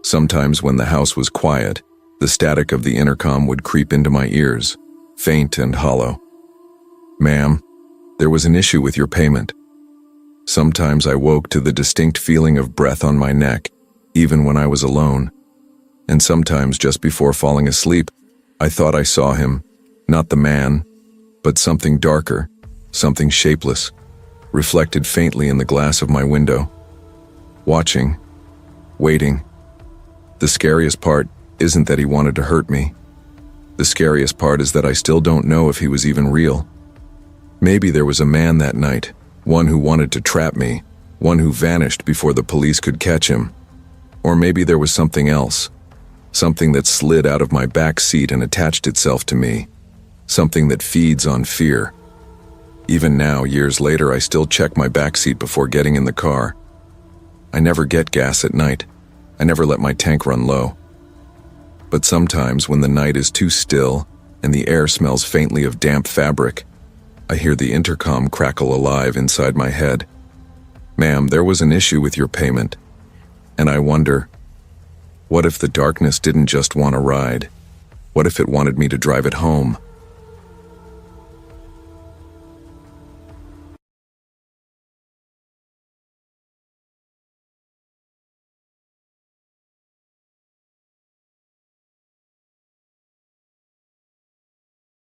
Sometimes when the house was quiet, the static of the intercom would creep into my ears, faint and hollow. "Ma'am, there was an issue with your payment." Sometimes I woke to the distinct feeling of breath on my neck, even when I was alone. And sometimes just before falling asleep, I thought I saw him, not the man, but something darker, something shapeless, reflected faintly in the glass of my window. Watching, waiting. The scariest part isn't that he wanted to hurt me. The scariest part is that I still don't know if he was even real. Maybe there was a man that night, one who wanted to trap me, one who vanished before the police could catch him. Or maybe there was something else, something that slid out of my back seat and attached itself to me, something that feeds on fear. Even now, years later, I still check my back seat before getting in the car. I never get gas at night. I never let my tank run low. But sometimes when the night is too still and the air smells faintly of damp fabric, I hear the intercom crackle alive inside my head. "Ma'am, there was an issue with your payment." And I wonder, what if the darkness didn't just want a ride? What if it wanted me to drive it home?